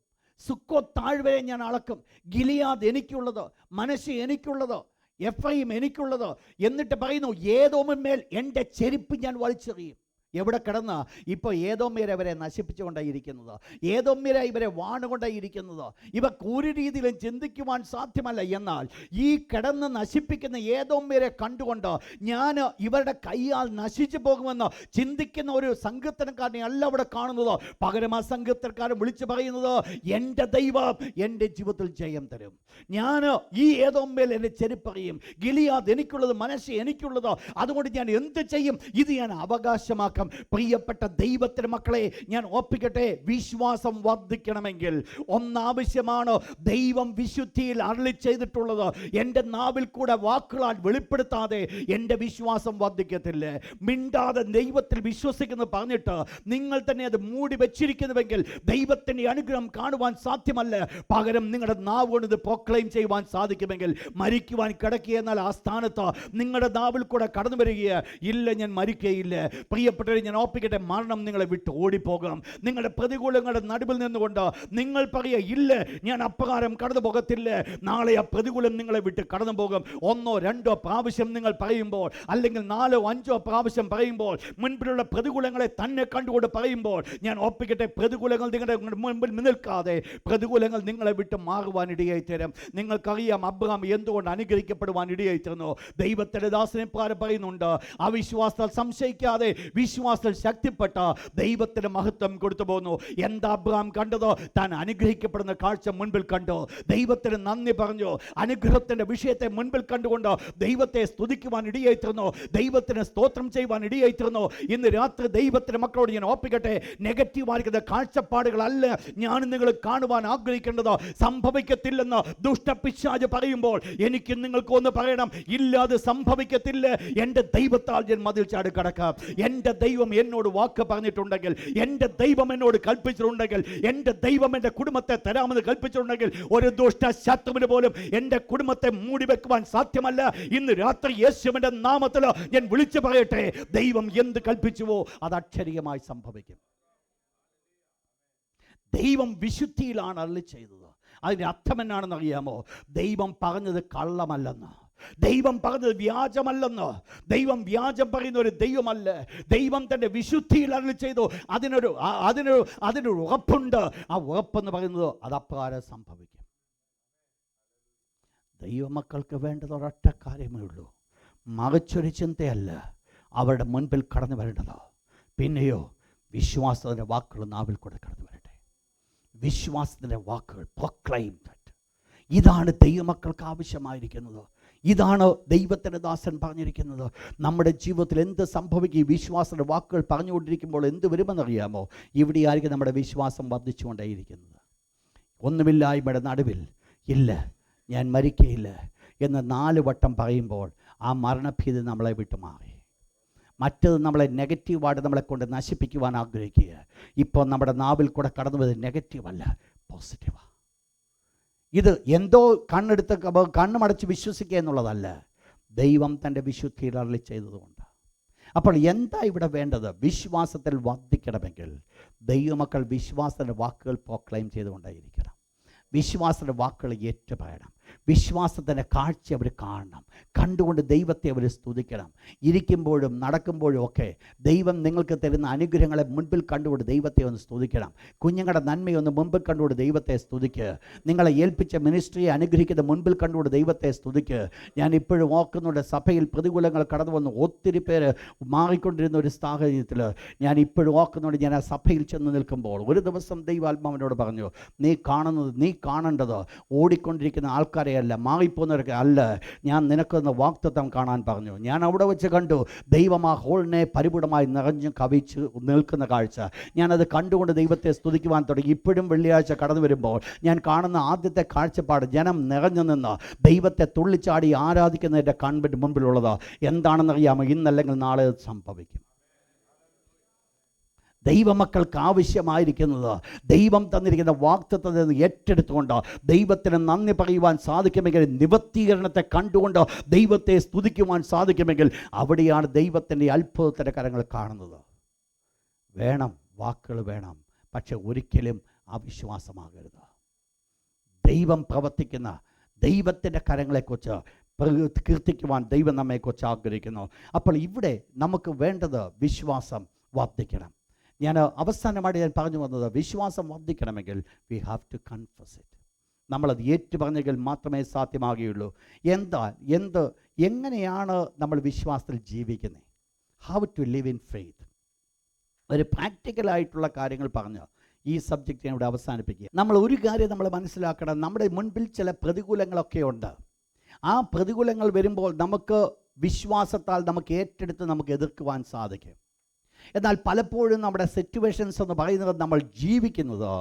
സുക്കോ താഴ്വരെ ഞാൻ അളക്കും, ഗിലിയാദ് എനിക്കുള്ളത്, മനശ്ശെ എനിക്കുള്ളത്, എഫ്രയീം എനിക്കുള്ളത്. എന്നിട്ട് പറയുന്നു, ഏദോമിന്മേൽ എൻ്റെ ചെരുപ്പ് ഞാൻ വലിച്ചെറിയും. എവിടെ കിടന്ന്? ഇപ്പോൾ ഏദോമ്യരെ അവരെ നശിപ്പിച്ചുകൊണ്ടായിരിക്കുന്നത്, ഏദോമ്യരെ ഇവരെ വാണുകൊണ്ടായിരിക്കുന്നത്. ഇവർക്ക് ഒരു രീതിയിലും ചിന്തിക്കുവാൻ സാധ്യമല്ല. എന്നാൽ ഈ കിടന്ന് നശിപ്പിക്കുന്ന ഏദോമ്യരെ കണ്ടുകൊണ്ട് ഞാൻ ഇവരുടെ കയ്യാൽ നശിച്ചു പോകുമെന്ന് ചിന്തിക്കുന്ന ഒരു സങ്കീർത്തനക്കാരനെ അല്ല അവിടെ കാണുന്നത്. പകരം ആ സങ്കീർത്തനക്കാരൻ വിളിച്ചു പറയുന്നത്, എൻ്റെ ദൈവം എൻ്റെ ജീവിതത്തിൽ ജയം തരും. ഞാൻ ഈ ഏദോമ്യൽ എൻ്റെ ചെരുപ്പറിയും, ഗിലിയാദ് എനിക്കുള്ളത്, മനശ്ശെ എനിക്കുള്ളത്, അതുകൊണ്ട് ഞാൻ എന്ത് ചെയ്യും? ഇത് ഞാൻ അവകാശമാക്കാൻ ആഗ്രഹം. പ്രിയപ്പെട്ട ദൈവത്തിൻ്റെ മക്കളെ, ഞാൻ ഓർപ്പിക്കട്ടെ, വിശ്വാസം വർദ്ധിക്കണമെങ്കിൽ ഒന്നാവശ്യമാണ്. ദൈവം വിശുദ്ധിയിൽ അരുളി ചെയ്തിട്ടുള്ളത് എൻ്റെ നാവിൽ കൂടെ വാക്കുകളാൽ വെളിപ്പെടുത്താതെ എൻ്റെ വിശ്വാസം വർദ്ധിക്കത്തില്ല. മിണ്ടാതെ ദൈവത്തിൽ വിശ്വസിക്കുന്നു പറഞ്ഞിട്ട് നിങ്ങൾ തന്നെ അത് മൂടി വെച്ചിരിക്കുന്നുവെങ്കിൽ ദൈവത്തിൻ്റെ അനുഗ്രഹം കാണുവാൻ സാധ്യമല്ല. പകരം നിങ്ങളുടെ നാവ് കൊണ്ട് ഇത് പ്രോക്ലെയിം ചെയ്യുവാൻ സാധിക്കുമെങ്കിൽ, മരിക്കുവാൻ കിടക്കുക എന്നാൽ ആ സ്ഥാനത്ത് നിങ്ങളുടെ നാവിൽ കൂടെ കടന്നു വരികയാണ്, ഇല്ല ഞാൻ മരിക്കുകയില്ല. പ്രിയപ്പെട്ടവരെ, ഞാൻ ഓർപ്പിക്കട്ടെ, മരണം നിങ്ങളെ വിട്ട് ഓടിപ്പോകാം. നിങ്ങളുടെ പ്രതികൂലങ്ങളുടെ നടുവിൽ നിന്നുകൊണ്ട് നിങ്ങൾ പറയുക, ഇല്ല ഞാൻ അപ്രകാരം കടന്നു പോകത്തില്ല. നാളെ ആ പ്രതികൂലം നിങ്ങളെ വിട്ട് കടന്നു പോകും. 1-2 പ്രാവശ്യം നിങ്ങൾ പറയുമ്പോൾ, അല്ലെങ്കിൽ 4-5 പ്രാവശ്യം പറയുമ്പോൾ, മുൻപിലുള്ള പ്രതികൂലങ്ങളെ തന്നെ കണ്ടുകൊണ്ട് പറയുമ്പോൾ, ഞാൻ ഓർപ്പിക്കട്ടെ, പ്രതികൂലങ്ങൾ നിങ്ങളുടെ മുൻപിൽ നിൽക്കാതെ പ്രതികൂലങ്ങൾ നിങ്ങളെ വിട്ട് മാറുവാൻ ഇടയായി തരും. നിങ്ങൾക്കറിയാം അബ്രഹാം എന്തുകൊണ്ട് അനുഗ്രഹിക്കപ്പെടുവാൻ ഇടയായി തീർന്നു. ദൈവത്തിന്റെ ദാസനെ പറയുന്നുണ്ട്, അവിശ്വാസത്താൽ സംശയിക്കാതെ വിശ്വാസത്തിൽ ശക്തിപ്പെട്ട ദൈവത്തിന് മഹത്വം കൊടുത്തു പോകുന്നു. എന്താ അബ്രഹാം കണ്ടത്? താൻ അനുഗ്രഹിക്കപ്പെടുന്ന കാഴ്ച മുൻപിൽ കണ്ടു, ദൈവത്തിന് നന്ദി പറഞ്ഞു, അനുഗ്രഹത്തിന്റെ വിഷയത്തെ മുൻപിൽ കണ്ടുകൊണ്ട് ദൈവത്തെ സ്തുതിക്കുവാൻ ഇടയായി തീർന്നു, ദൈവത്തിന് സ്തോത്രം ചെയ്യുവാൻ ഇടയായി തീർന്നു. ഇന്ന് രാത്രി ദൈവത്തിന്റെ മക്കളോട് ഞാൻ ഓർപ്പിക്കട്ടെ, നെഗറ്റീവായിരിക്കുന്ന കാഴ്ചപ്പാടുകളല്ല ഞാൻ നിങ്ങൾ കാണുവാൻ ആഗ്രഹിക്കേണ്ടത്. സംഭവിക്കത്തില്ലെന്ന് ദുഷ്ടപിശാച് പറയുമ്പോൾ എനിക്ക് നിങ്ങൾക്ക് ഒന്ന് പറയണം, ഇല്ലാതെ സംഭവിക്കത്തില്ല. എൻ്റെ ദൈവത്താൽ ഞാൻ മതിൽ ചാടി കടക്കാം. എൻ്റെ ദൈവം എന്നോട് വാക്ക് പറഞ്ഞിട്ടുണ്ടെങ്കിൽ, എൻ്റെ ദൈവം എന്നോട് കൽപ്പിച്ചിട്ടുണ്ടെങ്കിൽ, എൻ്റെ ദൈവം എൻ്റെ കുടുംബത്തെ തരാമെന്ന് കൽപ്പിച്ചിട്ടുണ്ടെങ്കിൽ, ഒരു ദുഷ്ട ശത്രുവിന് പോലും എൻ്റെ കുടുംബത്തെ മൂടി വെക്കുവാൻ സാധ്യമല്ല. ഇന്ന് രാത്രി യേശുവിൻ്റെ നാമത്തിൽ ഞാൻ വിളിച്ചു പറയട്ടെ, ദൈവം എന്ത് കൽപ്പിച്ചുവോ അത് അക്ഷരീയമായി സംഭവിക്കും. ദൈവം വിശുദ്ധിയിലാണ് അരുളി ചെയ്തത്. അതിൻ്റെ അർത്ഥം എന്നാണെന്ന് അറിയാമോ? ദൈവം പറഞ്ഞത് കള്ളമല്ലെന്ന്, ദൈവം പറഞ്ഞത് വ്യാജമല്ലെന്ന്. ദൈവം വ്യാജം പറയുന്ന ഒരു ദൈവമല്ല. ദൈവം തൻ്റെ വിശുദ്ധിയിൽ അരുളി ചെയ്തു. അതിനൊരു ഉറപ്പുണ്ട്. ആ ഉറപ്പെന്ന് പറയുന്നത് അത് അപ്രകാരം സംഭവിക്കും. ദൈവമക്കൾക്ക് വേണ്ടത് ഒരൊറ്റ കാര്യമേ ഉള്ളൂ, മറിച്ചൊരു ചിന്തയല്ല അവരുടെ മുൻപിൽ കടന്നു വരേണ്ടത്. പിന്നെയോ വിശ്വാസത്തിൻ്റെ വാക്കുകൾ നാവിൽ കൂടെ കടന്നു വരട്ടെ. വിശ്വാസത്തിൻ്റെ വാക്കുകൾ പ്രൊക്ലെയിം ദാറ്റ്. ഇതാണ് ദൈവമക്കൾക്ക് ആവശ്യമായിരിക്കുന്നത്. ഇതാണ് ദൈവത്തിൻ്റെ ദാസൻ പറഞ്ഞിരിക്കുന്നത്. നമ്മുടെ ജീവിതത്തിൽ എന്ത് സംഭവിക്കും? വിശ്വാസത്തിൻ്റെ വാക്കുകൾ പറഞ്ഞുകൊണ്ടിരിക്കുമ്പോൾ എന്ത് വരുമെന്നറിയാമോ? ഇവിടെയായിരിക്കും നമ്മുടെ വിശ്വാസം വർദ്ധിച്ചുകൊണ്ടേയിരിക്കുന്നത്. ഒന്നുമില്ലായ്മയുടെ നടുവിൽ ഇല്ല ഞാൻ മരിക്കയില്ല എന്ന് 4 വട്ടം പറയുമ്പോൾ ആ മരണഭീതി നമ്മളെ വിട്ടു മാറി. മറ്റത് നമ്മളെ നെഗറ്റീവായിട്ട് നമ്മളെ കൊണ്ട് നശിപ്പിക്കുവാൻ ആഗ്രഹിക്കുക. ഇപ്പോൾ നമ്മുടെ നാവിൽ കൂടെ കടന്നു വരുന്നത് നെഗറ്റീവല്ല, പോസിറ്റീവാണ്. ഇത് എന്തോ കണ്ണുമടച്ച് വിശ്വസിക്കുക എന്നുള്ളതല്ല, ദൈവം തൻ്റെ വിശുദ്ധിയിൽ അരുളി ചെയ്തതുകൊണ്ട്. അപ്പോൾ എന്താ ഇവിടെ വേണ്ടത്? വിശ്വാസത്തിൽ വർദ്ധിക്കണമെങ്കിൽ ദൈവമക്കൾ വിശ്വാസത്തിൻ്റെ വാക്കുകൾ പ്രോക്ലെയിം ചെയ്തുകൊണ്ടേയിരിക്കണം. വിശ്വാസത്തിൻ്റെ വാക്കുകൾ ഏറ്റുപറയണം. വിശ്വാസത്തിൻ്റെ കാഴ്ച അവർ കാണണം. കണ്ടുകൊണ്ട് ദൈവത്തെ അവർ സ്തുതിക്കണം. ഇരിക്കുമ്പോഴും നടക്കുമ്പോഴും ഒക്കെ ദൈവം നിങ്ങൾക്ക് തരുന്ന അനുഗ്രഹങ്ങളെ മുൻപിൽ കണ്ടുകൊണ്ട് ദൈവത്തെ ഒന്ന് സ്തുതിക്കണം. കുഞ്ഞുങ്ങളുടെ നന്മയൊന്ന് മുൻപിൽ കണ്ടുകൊണ്ട് ദൈവത്തെ സ്തുതിക്കുക. നിങ്ങളെ ഏൽപ്പിച്ച മിനിസ്ട്രിയെ അനുഗ്രഹിക്കുന്ന മുൻപിൽ കണ്ടുകൊണ്ട് ദൈവത്തെ സ്തുതിക്കുക. ഞാൻ ഇപ്പോഴും ഓർക്കുന്നുണ്ട്, സഭയിൽ പ്രതികൂലങ്ങൾ കടന്നു വന്ന് ഒത്തിരി പേര് മാറിക്കൊണ്ടിരുന്ന ഒരു സാഹചര്യത്തിൽ ഞാൻ ഇപ്പോഴും ഓർക്കുന്നുണ്ട്. ഞാൻ ആ സഭയിൽ ചെന്ന് നിൽക്കുമ്പോൾ ഒരു ദിവസം ദൈവാത്മാവിനോട് പറഞ്ഞു, നീ കാണേണ്ടത് ഓടിക്കൊണ്ടിരിക്കുന്ന ആൾക്കാരെ അല്ല, മാറിപ്പോകുന്നവരൊക്കെ അല്ല, ഞാൻ നിനക്കൊന്ന് വാഗ്ദത്തം കാണാൻ പറഞ്ഞു. ഞാൻ അവിടെ വെച്ച് കണ്ടു, ദൈവം ആ ഹോളിനെ പരിപൂർണമായി നിറഞ്ഞു കവിച്ച് നിൽക്കുന്ന കാഴ്ച. ഞാനത് കണ്ടുകൊണ്ട് ദൈവത്തെ സ്തുതിക്കുവാൻ തുടങ്ങി. ഇപ്പോഴും വെള്ളിയാഴ്ച കടന്നു വരുമ്പോൾ ഞാൻ കാണുന്ന ആദ്യത്തെ കാഴ്ചപ്പാട് ജനം നിറഞ്ഞു നിന്ന് ദൈവത്തെ തുള്ളിച്ചാടി ആരാധിക്കുന്നതിൻ്റെ കൺപിൻ്റെ മുൻപിലുള്ളത് എന്താണെന്നറിയാമോ? ഇന്നല്ലെങ്കിൽ നാളെ സംഭവിക്കും. ദൈവമക്കൾക്ക് ആവശ്യമായിരിക്കുന്നത് ദൈവം തന്നിരിക്കുന്ന വാഗ്ദത്തത്തിൽ നിന്ന് ഏറ്റെടുത്തുകൊണ്ട് ദൈവത്തിന് നന്ദി പറയുവാൻ സാധിക്കുമെങ്കിൽ, നിവർത്തീകരണത്തെ കണ്ടുകൊണ്ട് ദൈവത്തെ സ്തുതിക്കുവാൻ സാധിക്കുമെങ്കിൽ, അവിടെയാണ് ദൈവത്തിൻ്റെ അത്ഭുതത്തിൻ്റെ കരങ്ങൾ കാണുന്നത്. വേണം, വാക്കുകൾ വേണം, പക്ഷെ ഒരിക്കലും അവിശ്വാസമാകരുത്. ദൈവം പ്രവർത്തിക്കുന്ന ദൈവത്തിൻ്റെ കരങ്ങളെക്കുറിച്ച് കീർത്തിക്കുവാൻ ദൈവം നമ്മെക്കുറിച്ച് ആഗ്രഹിക്കുന്നു. അപ്പോൾ ഇവിടെ നമുക്ക് വേണ്ടത് വിശ്വാസം വർദ്ധിക്കണം. ഞാൻ അവസാനമായിട്ട് ഞാൻ പറഞ്ഞു വന്നത്, വിശ്വാസം വർദ്ധിക്കണമെങ്കിൽ we have to confess it. നമ്മളത് ഏറ്റുപറഞ്ഞെങ്കിൽ മാത്രമേ സാധ്യമാകുകയുള്ളൂ. എങ്ങനെയാണ് നമ്മൾ വിശ്വാസത്തിൽ ജീവിക്കുന്നത്? How to live in faith. ഒരു പ്രാക്ടിക്കലായിട്ടുള്ള കാര്യങ്ങൾ പറഞ്ഞ് ഈ സബ്ജക്റ്റ് ഞാൻ ഇവിടെ അവസാനിപ്പിക്കുക. നമ്മൾ ഒരു കാര്യം നമ്മൾ മനസ്സിലാക്കണം, നമ്മുടെ മുൻപിൽ ചില പ്രതികൂലങ്ങളൊക്കെ ഉണ്ട്. ആ പ്രതികൂലങ്ങൾ വരുമ്പോൾ നമുക്ക് വിശ്വാസത്താൽ നമുക്ക് ഏറ്റെടുത്ത് നമുക്ക് എതിർക്കുവാൻ സാധിക്കും. എന്നാൽ പലപ്പോഴും നമ്മുടെ സിറ്റുവേഷൻസ് എന്ന് പറയുന്നത് നമ്മൾ ജീവിക്കുന്നത്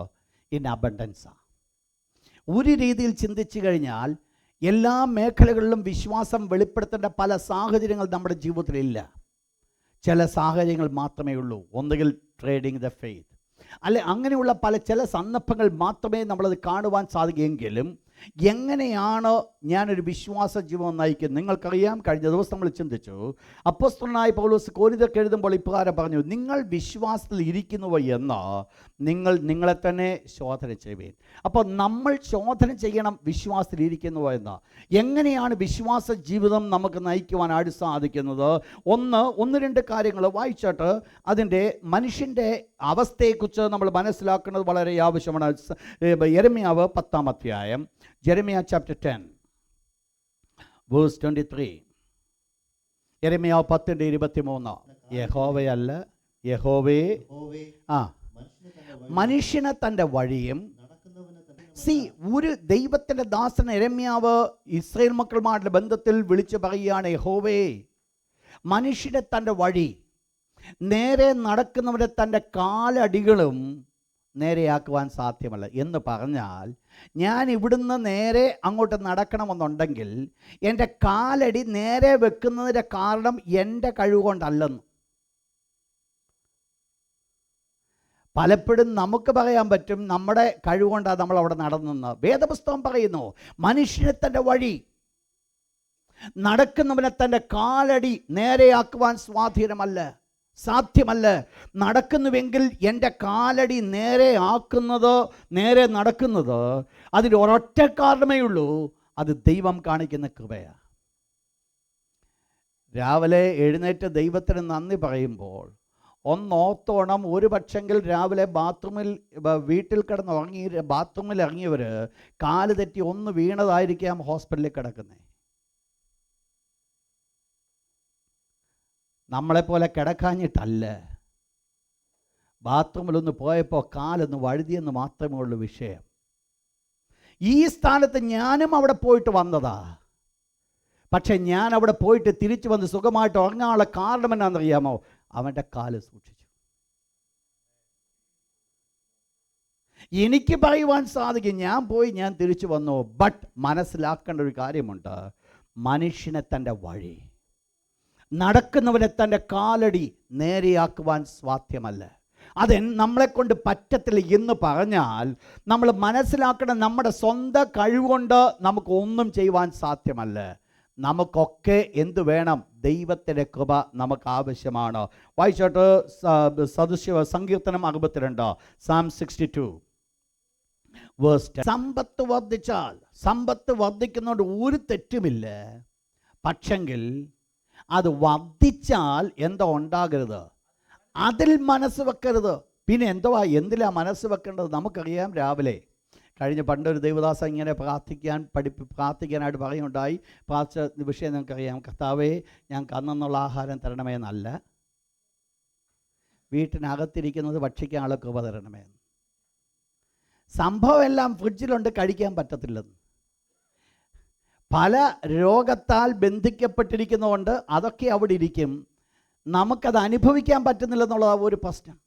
ഇൻ അബണ്ടൻസാണ്. ഒരു രീതിയിൽ ചിന്തിച്ചു കഴിഞ്ഞാൽ എല്ലാ മേഖലകളിലും വിശ്വാസം വെളിപ്പെടുത്തേണ്ട പല സാഹചര്യങ്ങൾ നമ്മുടെ ജീവിതത്തിലില്ല. ചില സാഹചര്യങ്ങൾ മാത്രമേ ഉള്ളൂ. ഒന്നുകിൽ ട്രേഡിങ് ദ ഫെയ്ത്ത്, അല്ലെ അങ്ങനെയുള്ള ചില സന്ദർഭങ്ങൾ മാത്രമേ നമ്മളത് കാണുവാൻ സാധിക്കുമെങ്കിലും എങ്ങനെയാണ് ഞാനൊരു വിശ്വാസ ജീവിതം നയിക്കുന്നത്? നിങ്ങൾക്കറിയാം, കഴിഞ്ഞ ദിവസം നമ്മൾ ചിന്തിച്ചു, അപ്പോസ്തലനായ പൗലോസ് കൊരിന്ത്യർക്ക് എഴുതുമ്പോൾ ഇപ്രകാരം പറഞ്ഞു, നിങ്ങൾ വിശ്വാസത്തിൽ ഇരിക്കുന്നുവോ എന്ന് നിങ്ങളെ തന്നെ ശോധന ചെയ്യുവേൻ. അപ്പോൾ നമ്മൾ ശോധന ചെയ്യണം വിശ്വാസത്തിൽ ഇരിക്കുന്നുവോ എന്ന്. എങ്ങനെയാണ് വിശ്വാസ ജീവിതം നമുക്ക് നയിക്കുവാനായിട്ട് സാധിക്കുന്നത്? ഒന്ന് രണ്ട് കാര്യങ്ങൾ വായിച്ചിട്ട് അതിൻ്റെ മനുഷ്യൻ്റെ അവസ്ഥയെക്കുറിച്ച് നമ്മൾ മനസ്സിലാക്കുന്നത് വളരെ ആവശ്യമാണ്. യെരമ്യാവ് 10-ാം അധ്യായം, Jeremiah chapter 10 verse 23. യെരമ്യാവ് 10:23. യഹോവയല്ല, യഹോവേ മനുഷ്യനെ തൻ്റെ വഴിയും. ഒരു ദൈവത്തിൻ്റെ ദാസൻ യെരമ്യാവ് ഇസ്രായേൽ മക്കളുമായിട്ടുള്ള ബന്ധത്തിൽ വിളിച്ചു പറയുകയാണ്, യഹോവേ മനുഷ്യനെ തൻ്റെ വഴി, നേരെ നടക്കുന്നവരെ തൻ്റെ കാലടികളും നേരെയാക്കുവാൻ സാധ്യമല്ല. എന്ന് പറഞ്ഞാൽ, ഞാൻ ഇവിടുന്ന് നേരെ അങ്ങോട്ട് നടക്കണമെന്നുണ്ടെങ്കിൽ എൻ്റെ കാലടി നേരെ വെക്കുന്നതിൻ്റെ കാരണം എൻ്റെ കഴിവുകൊണ്ടല്ലെന്ന്. പലപ്പോഴും നമുക്ക് പറയാൻ പറ്റും നമ്മുടെ കഴിവുകൊണ്ടാണ് നമ്മൾ അവിടെ നടന്നെന്ന്. വേദപുസ്തകം പറയുന്നു, മനുഷ്യനെ തൻ്റെ വഴി, നടക്കുന്നവനെ തൻ്റെ കാലടി നേരെയാക്കുവാൻ സാധ്യമല്ല. നടക്കുന്നുവെങ്കിൽ എൻ്റെ കാലടി നേരെ നടക്കുന്നത് അതിന് ഒരൊറ്റ കാരണമേ ഉള്ളൂ, അത് ദൈവം കാണിക്കുന്ന കൃപയാണ്. രാവിലെ എഴുന്നേറ്റ് ദൈവത്തിന് നന്ദി പറയുമ്പോൾ ഓർത്തോണം, ഒരു പക്ഷെങ്കിൽ രാവിലെ വീട്ടിൽ കിടന്നുറങ്ങി ബാത്റൂമിൽ ഇറങ്ങിയവർ കാല് തെറ്റി ഒന്ന് വീണതായിരിക്കാം ഹോസ്പിറ്റലിൽ കിടക്കുന്നത്. നമ്മളെപ്പോലെ കിടക്കാഞ്ഞിട്ടല്ല, ബാത്റൂമിലൊന്ന് പോയപ്പോൾ കാലൊന്ന് വഴുതിയെന്ന് മാത്രമേ ഉള്ളൂ വിഷയം. ഈ സ്ഥാനത്ത് ഞാനും അവിടെ പോയിട്ട് വന്നതാ. പക്ഷെ ഞാൻ അവിടെ പോയിട്ട് തിരിച്ചു വന്ന് സുഖമായിട്ട് ഉറങ്ങാനുള്ള കാരണം എന്നാണെന്നറിയാമോ? അവൻ്റെ കാല് സൂക്ഷിച്ചു. എനിക്ക് പറയുവാൻ സാധിക്കും, ഞാൻ തിരിച്ചു വന്നു. ബട്ട് മനസ്സിലാക്കേണ്ട ഒരു കാര്യമുണ്ട്, മനുഷ്യനെ തൻ്റെ വഴി, നടക്കുന്നവനെ തൻ്റെ കാലടി നേരെയാക്കുവാൻ സാധ്യമല്ല. നമ്മളെക്കൊണ്ട് പറ്റത്തില്ല എന്ന് പറഞ്ഞാൽ നമ്മൾ മനസ്സിലാക്കണം, നമ്മുടെ സ്വന്തം കഴിവുകൊണ്ട് നമുക്കൊന്നും ചെയ്യുവാൻ സാധ്യമല്ല. നമുക്കൊക്കെ എന്ത് വേണം? ദൈവത്തിൻ്റെ കൃപ നമുക്ക് ആവശ്യമാണ്. വായിച്ചോട്ട് സങ്കീർത്തനം 62, Psalm 62 verse 10. സമ്പത്ത് വർദ്ധിക്കുന്നതുകൊണ്ട് ഒരു തെറ്റുമില്ല. പക്ഷെങ്കിൽ അത് വർദ്ധിച്ചാൽ എന്തോ ഉണ്ടാകരുത്, അതിൽ മനസ്സ് വെക്കരുത്. പിന്നെ എന്തിലാ മനസ്സ് വെക്കേണ്ടത്? നമുക്കറിയാം, രാവിലെ പണ്ടൊരു ദൈവദാസ ഇങ്ങനെ പ്രാർത്ഥിക്കാനായിട്ട് പറയുണ്ടായി. പ്രാർത്ഥിച്ച വിഷയം നമുക്കറിയാം, കർത്താവേ ഞങ്ങൾക്ക് അന്നുള്ള ആഹാരം തരണമേ എന്നല്ല, വീട്ടിനകത്തിരിക്കുന്നത് ഭക്ഷിക്കാനുള്ള കൃപ തരണമേ. സംഭവം എല്ലാം ഫ്രിഡ്ജിലുണ്ട്, കഴിക്കാൻ പറ്റത്തില്ലെന്ന്. പല രോഗത്താൽ ബന്ധിക്കപ്പെട്ടിരിക്കുന്നതുകൊണ്ട് അതൊക്കെ അവിടെ ഇരിക്കും, നമുക്കത് അനുഭവിക്കാൻ പറ്റുന്നില്ലെന്നുള്ളതാണ് ഒരു പ്രശ്നം.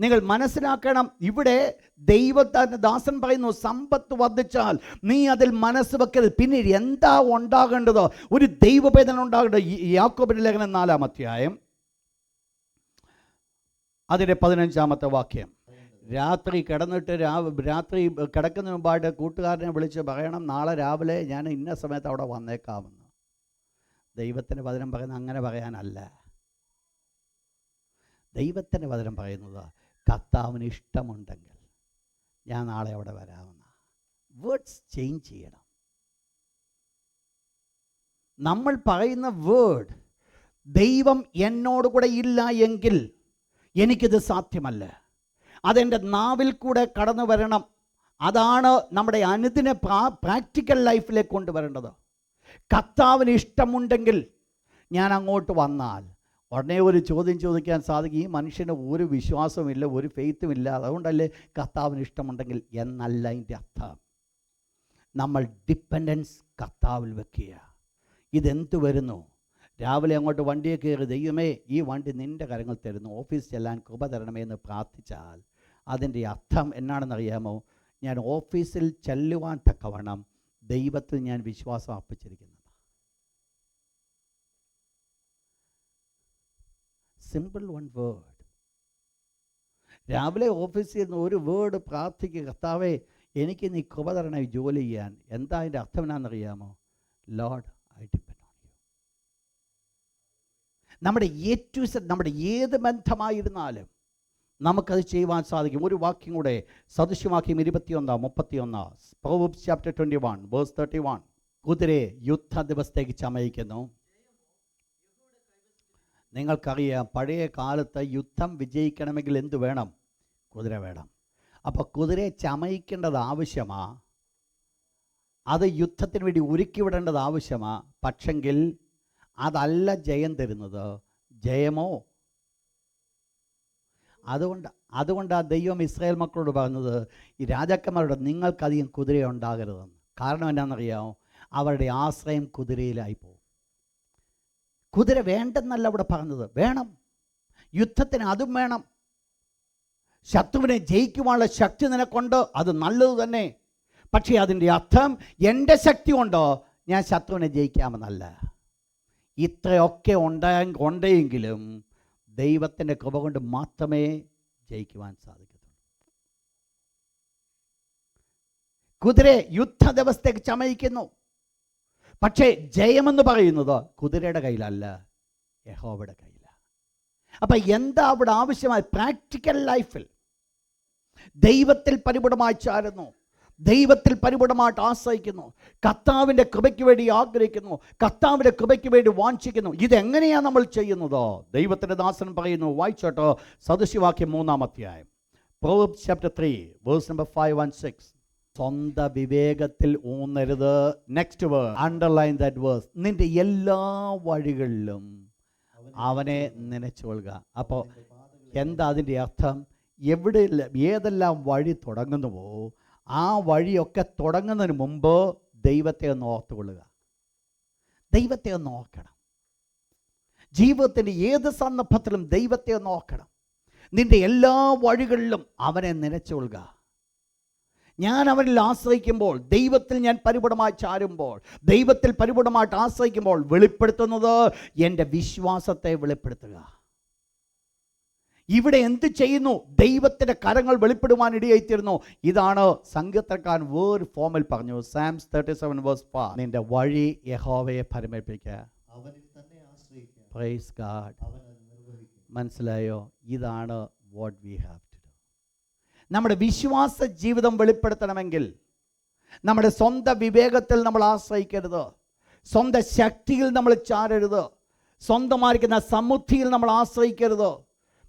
നിങ്ങൾ മനസ്സിലാക്കണം, ഇവിടെ ദൈവത്തിൻ്റെ ദാസൻ പറയുന്നു, സമ്പത്ത് വർദ്ധിച്ചാൽ നീ അതിൽ മനസ്സ് വെക്കരുത്. പിന്നെ എന്താ ഉണ്ടാകേണ്ടത്? ഒരു ദൈവവേദന ഉണ്ടാകേണ്ടത്. യാക്കോബിന്റെ ലേഖനം 4-ാം അധ്യായം അതിൻ്റെ 15-ാമത്തെ വാക്യം. രാത്രി കിടക്കുന്നതിന് മുമ്പായിട്ട് കൂട്ടുകാരനെ വിളിച്ച് പറയണം, നാളെ രാവിലെ ഞാൻ ഇന്ന സമയത്ത് അവിടെ വന്നേക്കാമെന്ന്. ദൈവത്തിൻ്റെ വചനം പറയുന്നത് അങ്ങനെ പറയാനല്ല. ദൈവത്തിൻ്റെ വചനം പറയുന്നത്, കർത്താവിന് ഇഷ്ടമുണ്ടെങ്കിൽ ഞാൻ നാളെ അവിടെ വരാമെന്ന. വേർഡ്സ് ചേഞ്ച് ചെയ്യണം. നമ്മൾ പറയുന്ന വേർഡ്, ദൈവം എന്നോട് കൂടെ ഇല്ല എങ്കിൽ എനിക്കിത് സാധ്യമല്ല, അതെൻ്റെ നാവിൽ കൂടെ കടന്നു വരണം. അതാണ് നമ്മുടെ അനുദിന പ്രാക്ടിക്കൽ ലൈഫിലേക്ക് കൊണ്ടുവരേണ്ടത്. കർത്താവിന് ഇഷ്ടമുണ്ടെങ്കിൽ ഞാൻ അങ്ങോട്ട് വന്നാൽ ഉടനെ ഒരു ചോദ്യം ചോദിക്കാൻ സാധിക്കും, ഈ മനുഷ്യന് ഒരു വിശ്വാസമില്ല, ഒരു ഫെയ്ത്തും ഇല്ല, അതുകൊണ്ടല്ലേ കർത്താവിന് ഇഷ്ടമുണ്ടെങ്കിൽ എന്നല്ല അതിൻ്റെ അർത്ഥം. നമ്മൾ ഡിപ്പെൻഡൻസ് കർത്താവിൽ വെക്കുക. ഇതെന്ത് വരുന്നു? രാവിലെ അങ്ങോട്ട് വണ്ടിയെ കയറി, ദൈവമേ ഈ വണ്ടി നിൻ്റെ കരങ്ങൾ തരുന്നു, ഓഫീസ് ചെല്ലാൻ കൃപ തരണമേ എന്ന് പ്രാർത്ഥിച്ചാൽ അതിൻ്റെ അർത്ഥം എന്നാണെന്നറിയാമോ? ഞാൻ ഓഫീസിൽ ചെല്ലുവാൻ തക്കവണ്ണം ദൈവത്തിൽ ഞാൻ വിശ്വാസം അർപ്പിച്ചിരിക്കുന്നത്. Simple one word. രാവിലെ ഓഫീസിൽ നിന്ന് ഒരു വേർഡ് പ്രാർത്ഥിക്കുക, കർത്താവേ എനിക്ക് നീ കൃപ തരണേ ജോലി ചെയ്യാൻ. എന്താ അതിൻ്റെ അർത്ഥം എന്നാണെന്നറിയാമോ? Lord, I depend on you. നമ്മുടെ നമ്മുടെ ഏത് ബന്ധമായിരുന്നാലും നമുക്കത് ചെയ്യുവാൻ സാധിക്കും. ഒരു വാക്യം കൂടെ, സദൃശ്യവാക്യം 21:31, Proverbs chapter 21 verse 31. കുതിരയെ യുദ്ധ ദിവസത്തേക്ക് ചമയിക്കുന്നു. നിങ്ങൾക്കറിയാം, പഴയ കാലത്ത് യുദ്ധം വിജയിക്കണമെങ്കിൽ എന്ത് വേണം? കുതിര വേണം. അപ്പോൾ കുതിരയെ ചമയിക്കേണ്ടത് ആവശ്യമാണ്, അത് യുദ്ധത്തിന് വേണ്ടി ഒരുക്കി വിടേണ്ടത് ആവശ്യമാണ്. പക്ഷെങ്കിൽ അതല്ല ജയം തരുന്നത്. ജയമോ? അതുകൊണ്ട് ആ ദൈവം ഇസ്രായേൽ മക്കളോട് പറഞ്ഞത്, ഈ രാജാക്കന്മാരോട് നിങ്ങൾക്കധികം കുതിര ഉണ്ടാകരുതെന്ന്. കാരണം എന്താണെന്നറിയാമോ? അവരുടെ ആശ്രയം കുതിരയിലായിപ്പോവും. കുതിര വേണ്ടെന്നല്ല അവിടെ പറഞ്ഞത്, വേണം. യുദ്ധത്തിന് അതും വേണം. ശത്രുവിനെ ജയിക്കുവാനുള്ള ശക്തി നിനക്കുണ്ട്, അത് നല്ലത് തന്നെ. പക്ഷേ അതിൻ്റെ അർത്ഥം എൻ്റെ ശക്തി കൊണ്ടോ ഞാൻ ശത്രുവിനെ ജയിക്കാമെന്നല്ല. ഇത്രയൊക്കെ ഉണ്ടെങ്കിലും ദൈവത്തിൻ്റെ കൃപ കൊണ്ട് മാത്രമേ ജയിക്കുവാൻ സാധിക്കത്തുള്ളൂ. കുതിരയെ യുദ്ധ ദിവസത്തേക്ക് ചമയിക്കുന്നു. പക്ഷേ ജയമെന്ന് പറയുന്നത് കുതിരയുടെ കയ്യിലല്ല, യഹോവയുടെ കയ്യിലാണ്. അപ്പം എന്താ അവിടെ ആവശ്യമായി? പ്രാക്ടിക്കൽ ലൈഫിൽ ദൈവത്തിൽ പരിപൂർണമായി ചാരുന്നു, ദൈവത്തിൽ പരിപൂർണമായിട്ട് ആശ്രയിക്കുന്നു, കർത്താവിൻ്റെ കൃപയ്ക്ക് വേണ്ടി ആഗ്രഹിക്കുന്നു, കർത്താവിൻ്റെ കൃപയ്ക്ക് വേണ്ടി വാഞ്ചിക്കുന്നു. ഇതെങ്ങനെയാണ് നമ്മൾ ചെയ്യുന്നത്? ദൈവത്തിൻ്റെ ദാസൻ പറയുന്നു, വായിച്ചോട്ടോ, സദൃശ്യവാക്യം 3-ാം അധ്യായം, Proverbs chapter 3 verse number 5 and 6. സ്വന്തം വിവേകത്തിൽ ഊന്നരുത്. Next word, underline that verse. നിന്റെ എല്ലാ വഴികളിലും അവനെ നനച്ചുകൊള്ളുക. അപ്പോൾ എന്താ അതിൻ്റെ അർത്ഥം? ഏതെല്ലാം വഴി തുടങ്ങുന്നുവോ ആ വഴിയൊക്കെ തുടങ്ങുന്നതിന് മുമ്പ് ദൈവത്തെ ഒന്ന് ഓർത്തുകൊള്ളുക. ദൈവത്തെ ഒന്ന് ഓർക്കണം. ജീവിതത്തിൻ്റെ ഏത് സന്ദർഭത്തിലും ദൈവത്തെ ഒന്ന് ഓർക്കണം. നിന്റെ എല്ലാ വഴികളിലും അവനെ നനച്ചുകൊള്ളുക. ഞാൻ അവനിൽ ആശ്രയിക്കുമ്പോൾ, ദൈവത്തിൽ ഞാൻ പരിപൂർണമായി ചാരുമ്പോൾ, ദൈവത്തിൽ പരിപൂർണമായിട്ട് ആശ്രയിക്കുമ്പോൾ വെളിപ്പെടുത്തുന്നത് എൻ്റെ വിശ്വാസത്തെ വെളിപ്പെടുത്തുക. ഇവിടെ എന്ത് ചെയ്യുന്നു? ദൈവത്തിൻ്റെ കരങ്ങൾ വെളിപ്പെടുവാൻ ഇടയായിത്തീരുന്നു. ഇതാണ് സങ്കീർത്തനക്കാരൻ വേറെ ഫോമിൽ പറഞ്ഞു, Psalms 37 verse 4. നിന്റെ വഴി യഹോവയെ പരമേൽപ്പിക്കുക, അവനിൽ തന്നെ ആശ്രയിക്കുക. Praise God. മനസ്സിലായോ? ഇതാണ് what we have to do. നമ്മുടെ വിശ്വാസ ജീവിതം വെളിപ്പെടുത്തണമെങ്കിൽ നമ്മുടെ സ്വന്തം വിവേകത്തിൽ നമ്മൾ ആശ്രയിക്കരുത്, സ്വന്തം ശക്തിയിൽ നമ്മൾ ചാരരുത്, സ്വന്തമായിരിക്കുന്ന സമൃദ്ധിയിൽ നമ്മൾ ആശ്രയിക്കരുത്.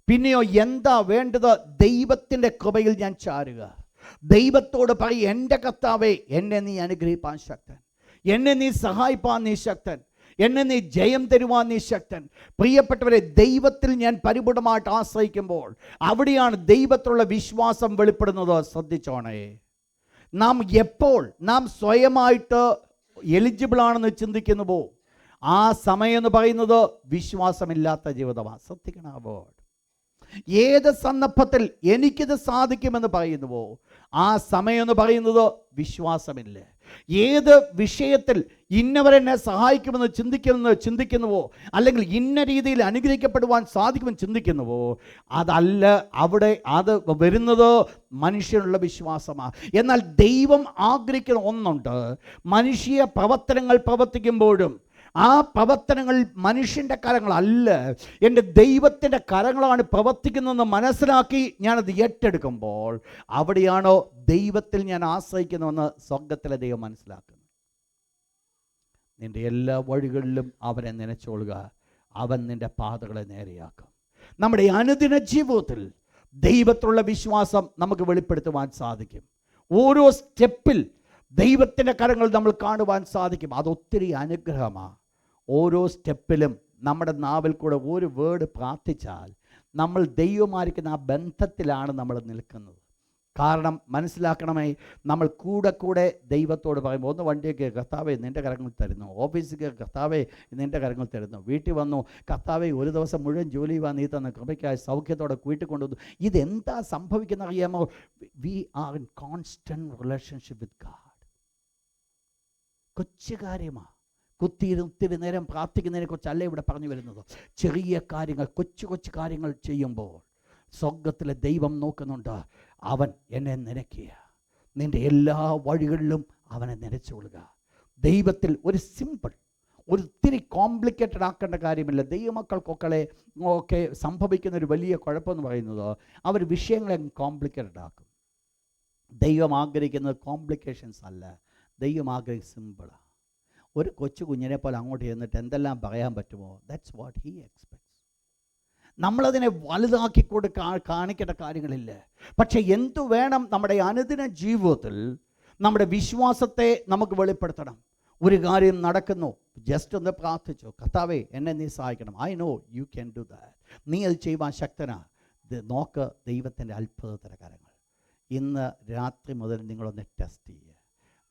പിന്നെയോ എന്താ വേണ്ടത്? ദൈവത്തിൻ്റെ കൃപയിൽ ഞാൻ ചാരുക. ദൈവത്തോട് പറയും, എൻ്റെ കർത്താവേ, എന്നെ നീ അനുഗ്രഹിപ്പാൻ ശക്തൻ, എന്നെ നീ സഹായിപ്പാൻ നീ ശക്തൻ, എന്നെ നീ ജയം തരുവാൻ നീ ശക്തൻ. പ്രിയപ്പെട്ടവരെ, ദൈവത്തിൽ ഞാൻ പരിപൂർണമായിട്ട് ആശ്രയിക്കുമ്പോൾ അവിടെയാണ് ദൈവത്തിലുള്ള വിശ്വാസം വെളിപ്പെടുന്നത്. ശ്രദ്ധിച്ചോണേ, നാം സ്വയമായിട്ട് എലിജിബിളാണെന്ന് ചിന്തിക്കുന്നുവോ ആ സമയം എന്ന് പറയുന്നത് വിശ്വാസമില്ലാത്ത ജീവിതമാണ്. ശ്രദ്ധിക്കണം. ആ വേർഡ്, ഏത് സന്ദർഭത്തിൽ എനിക്കിത് സാധിക്കുമെന്ന് പറയുന്നുവോ ആ സമയം എന്ന് പറയുന്നത് വിശ്വാസമില്ല. ഏത് വിഷയത്തിൽ ഇന്നവരെന്നെ സഹായിക്കുമെന്ന് ചിന്തിക്കുന്നുവോ, അല്ലെങ്കിൽ ഇന്ന രീതിയിൽ അനുഗ്രഹിക്കപ്പെടുവാൻ സാധിക്കുമെന്ന് ചിന്തിക്കുന്നുവോ, അതല്ല അവിടെ അത് വരുന്നത് മനുഷ്യനുള്ള വിശ്വാസമാണ്. എന്നാൽ ദൈവം ആഗ്രഹിക്കുന്ന ഒന്നുണ്ട്, മനുഷ്യ പ്രവർത്തനങ്ങൾ പ്രവർത്തിക്കുമ്പോഴും ആ പ്രവർത്തനങ്ങൾ മനുഷ്യൻ്റെ കരങ്ങളല്ല, എൻ്റെ ദൈവത്തിൻ്റെ കരങ്ങളാണ് പ്രവർത്തിക്കുന്നതെന്ന് മനസ്സിലാക്കി ഞാനത് ഏറ്റെടുക്കുമ്പോൾ അവിടെയാണോ ദൈവത്തിൽ ഞാൻ ആശ്രയിക്കുന്നുവെന്ന് സ്വർഗത്തിലെ ദൈവം മനസ്സിലാക്കുന്നത്. നിൻ്റെ എല്ലാ വഴികളിലും അവനെ നനച്ചോളുക, അവൻ നിൻ്റെ പാതകളെ നേരെയാക്കും. നമ്മുടെ അനുദിന ജീവിതത്തിൽ ദൈവത്തിലുള്ള വിശ്വാസം നമുക്ക് വെളിപ്പെടുത്തുവാൻ സാധിക്കും. ഓരോ സ്റ്റെപ്പിൽ ദൈവത്തിൻ്റെ കരങ്ങൾ നമ്മൾ കാണുവാൻ സാധിക്കും. അതൊത്തിരി അനുഗ്രഹമാണ്. ഓരോ സ്റ്റെപ്പിലും നമ്മുടെ നാവിൽ കൂടെ ഒരു വേർഡ് പ്രാർത്ഥിച്ചാൽ നമ്മൾ ദൈവമായിരിക്കുന്ന ആ ബന്ധത്തിലാണ് നമ്മൾ നിൽക്കുന്നത്. കാരണം മനസ്സിലാക്കണമേ, നമ്മൾ കൂടെ ദൈവത്തോട് പറയുമ്പോൾ, ഒന്ന് വണ്ടിയൊക്കെ കർത്താവേ നിൻ്റെ കരങ്ങളിൽ തരുന്നു, ഓഫീസിലേക്ക് കർത്താവേ നിൻ്റെ കരങ്ങളിൽ തരുന്നു, വീട്ടിൽ വന്നു കർത്താവേ ഒരു ദിവസം മുഴുവൻ ജോലി ചെയ്യുവാൻ നീ തന്ന കൃപയ്ക്കായി സൗഖ്യത്തോടെ വീട്ടിൽ കൊണ്ടുവന്നു. ഇതെന്താ സംഭവിക്കുന്ന അറിയാമോ? We are in constant relationship with God. കൊച്ചു കാര്യമാണ്. ഒത്തിരി നേരം പ്രാർത്ഥിക്കുന്നതിനെ കുറിച്ചല്ല ഇവിടെ പറഞ്ഞു വരുന്നത്. ചെറിയ കാര്യങ്ങൾ, കൊച്ചു കാര്യങ്ങൾ ചെയ്യുമ്പോൾ സ്വർഗത്തിലെ ദൈവം നോക്കുന്നുണ്ട്. അവൻ എന്നെ നനയ്ക്കുക, നിൻ്റെ എല്ലാ വഴികളിലും അവനെ നനച്ചുകൊള്ളുക. ദൈവത്തിൽ ഒരു സിമ്പിൾ, ഒത്തിരി കോംപ്ലിക്കേറ്റഡ് ആക്കേണ്ട കാര്യമില്ല. ദൈവമക്കൾക്കൊക്കെ സംഭവിക്കുന്ന ഒരു വലിയ കുഴപ്പമെന്ന് പറയുന്നത്, അവർ വിഷയങ്ങളെ കോംപ്ലിക്കേറ്റഡ് ആക്കും. ദൈവം ആഗ്രഹിക്കുന്നത് കോംപ്ലിക്കേഷൻസ് അല്ല, ദൈവം ആഗ്രഹിക്കുന്നത് സിമ്പിളാണ്. ഒരു കൊച്ചു കുഞ്ഞിനെ പോലെ അങ്ങോട്ട് ചെന്നിട്ട് എന്തെല്ലാം പറയാൻ പറ്റുമോ, ദാറ്റ്സ് വാട്ട് ഹീ എക്സ്പെക്ട്സ്. നമ്മളതിനെ വലുതാക്കിക്കൊണ്ട് കാണിക്കേണ്ട കാര്യങ്ങളില്ല. പക്ഷെ എന്തു വേണം? നമ്മുടെ അനുദിന ജീവിതത്തിൽ നമ്മുടെ വിശ്വാസത്തെ നമുക്ക് വെളിപ്പെടുത്തണം. ഒരു കാര്യം നടക്കുന്നു, ജസ്റ്റ് ഒന്ന് പ്രാർത്ഥിച്ചു, കർത്താവേ എന്നെ നീ സഹായിക്കണം. I know you can do that. നീ അത് ചെയ്യുവാൻ ശക്തനാ. നോക്ക് ദൈവത്തിൻ്റെ അത്ഭുതതര കാര്യങ്ങൾ. ഇന്ന് രാത്രി മുതൽ നിങ്ങളൊന്ന് ടെസ്റ്റ് ചെയ്യുക.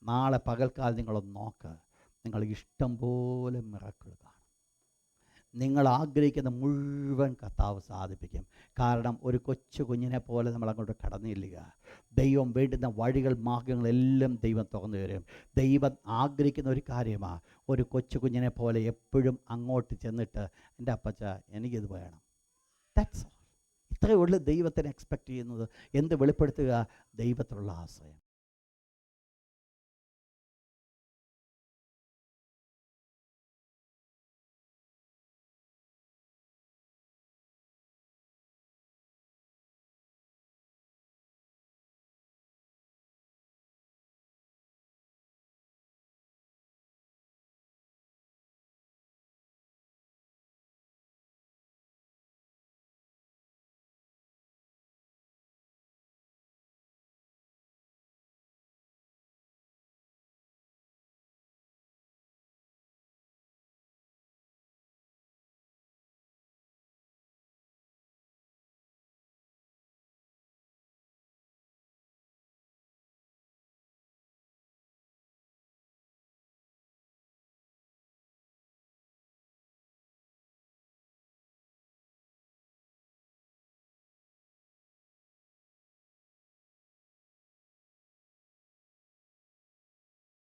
നാളെ പകൽക്കാലം നിങ്ങളൊന്ന് നോക്ക്. നിങ്ങൾ ഇഷ്ടം പോലെ മിറക്കിൾ കാണും. നിങ്ങൾ ആഗ്രഹിക്കുന്ന മുഴുവൻ കർത്താവ് സാധിപ്പിക്കും. കാരണം ഒരു കൊച്ചു കുഞ്ഞിനെ പോലെ നമ്മൾ അങ്ങോട്ട് കടന്നില്ല. ദൈവം വേണ്ടുന്ന വഴികൾ, മാർഗങ്ങളെല്ലാം ദൈവം തുറന്നു തരും. ദൈവം ആഗ്രഹിക്കുന്ന ഒരു കാര്യമാണ്, ഒരു കൊച്ചു കുഞ്ഞിനെ പോലെ എപ്പോഴും അങ്ങോട്ട് ചെന്നിട്ട് എൻ്റെ അപ്പച്ച എനിക്കിത് വേണം, ദാറ്റ്സ് ഓൾ. ഇത്രയേ ഉള്ളൂ ദൈവത്തിന് എക്സ്പെക്റ്റ് ചെയ്യുന്നത്. എന്ത് വെളിപ്പെടുത്തുക? ദൈവത്തിലുള്ള ആശ്രയം.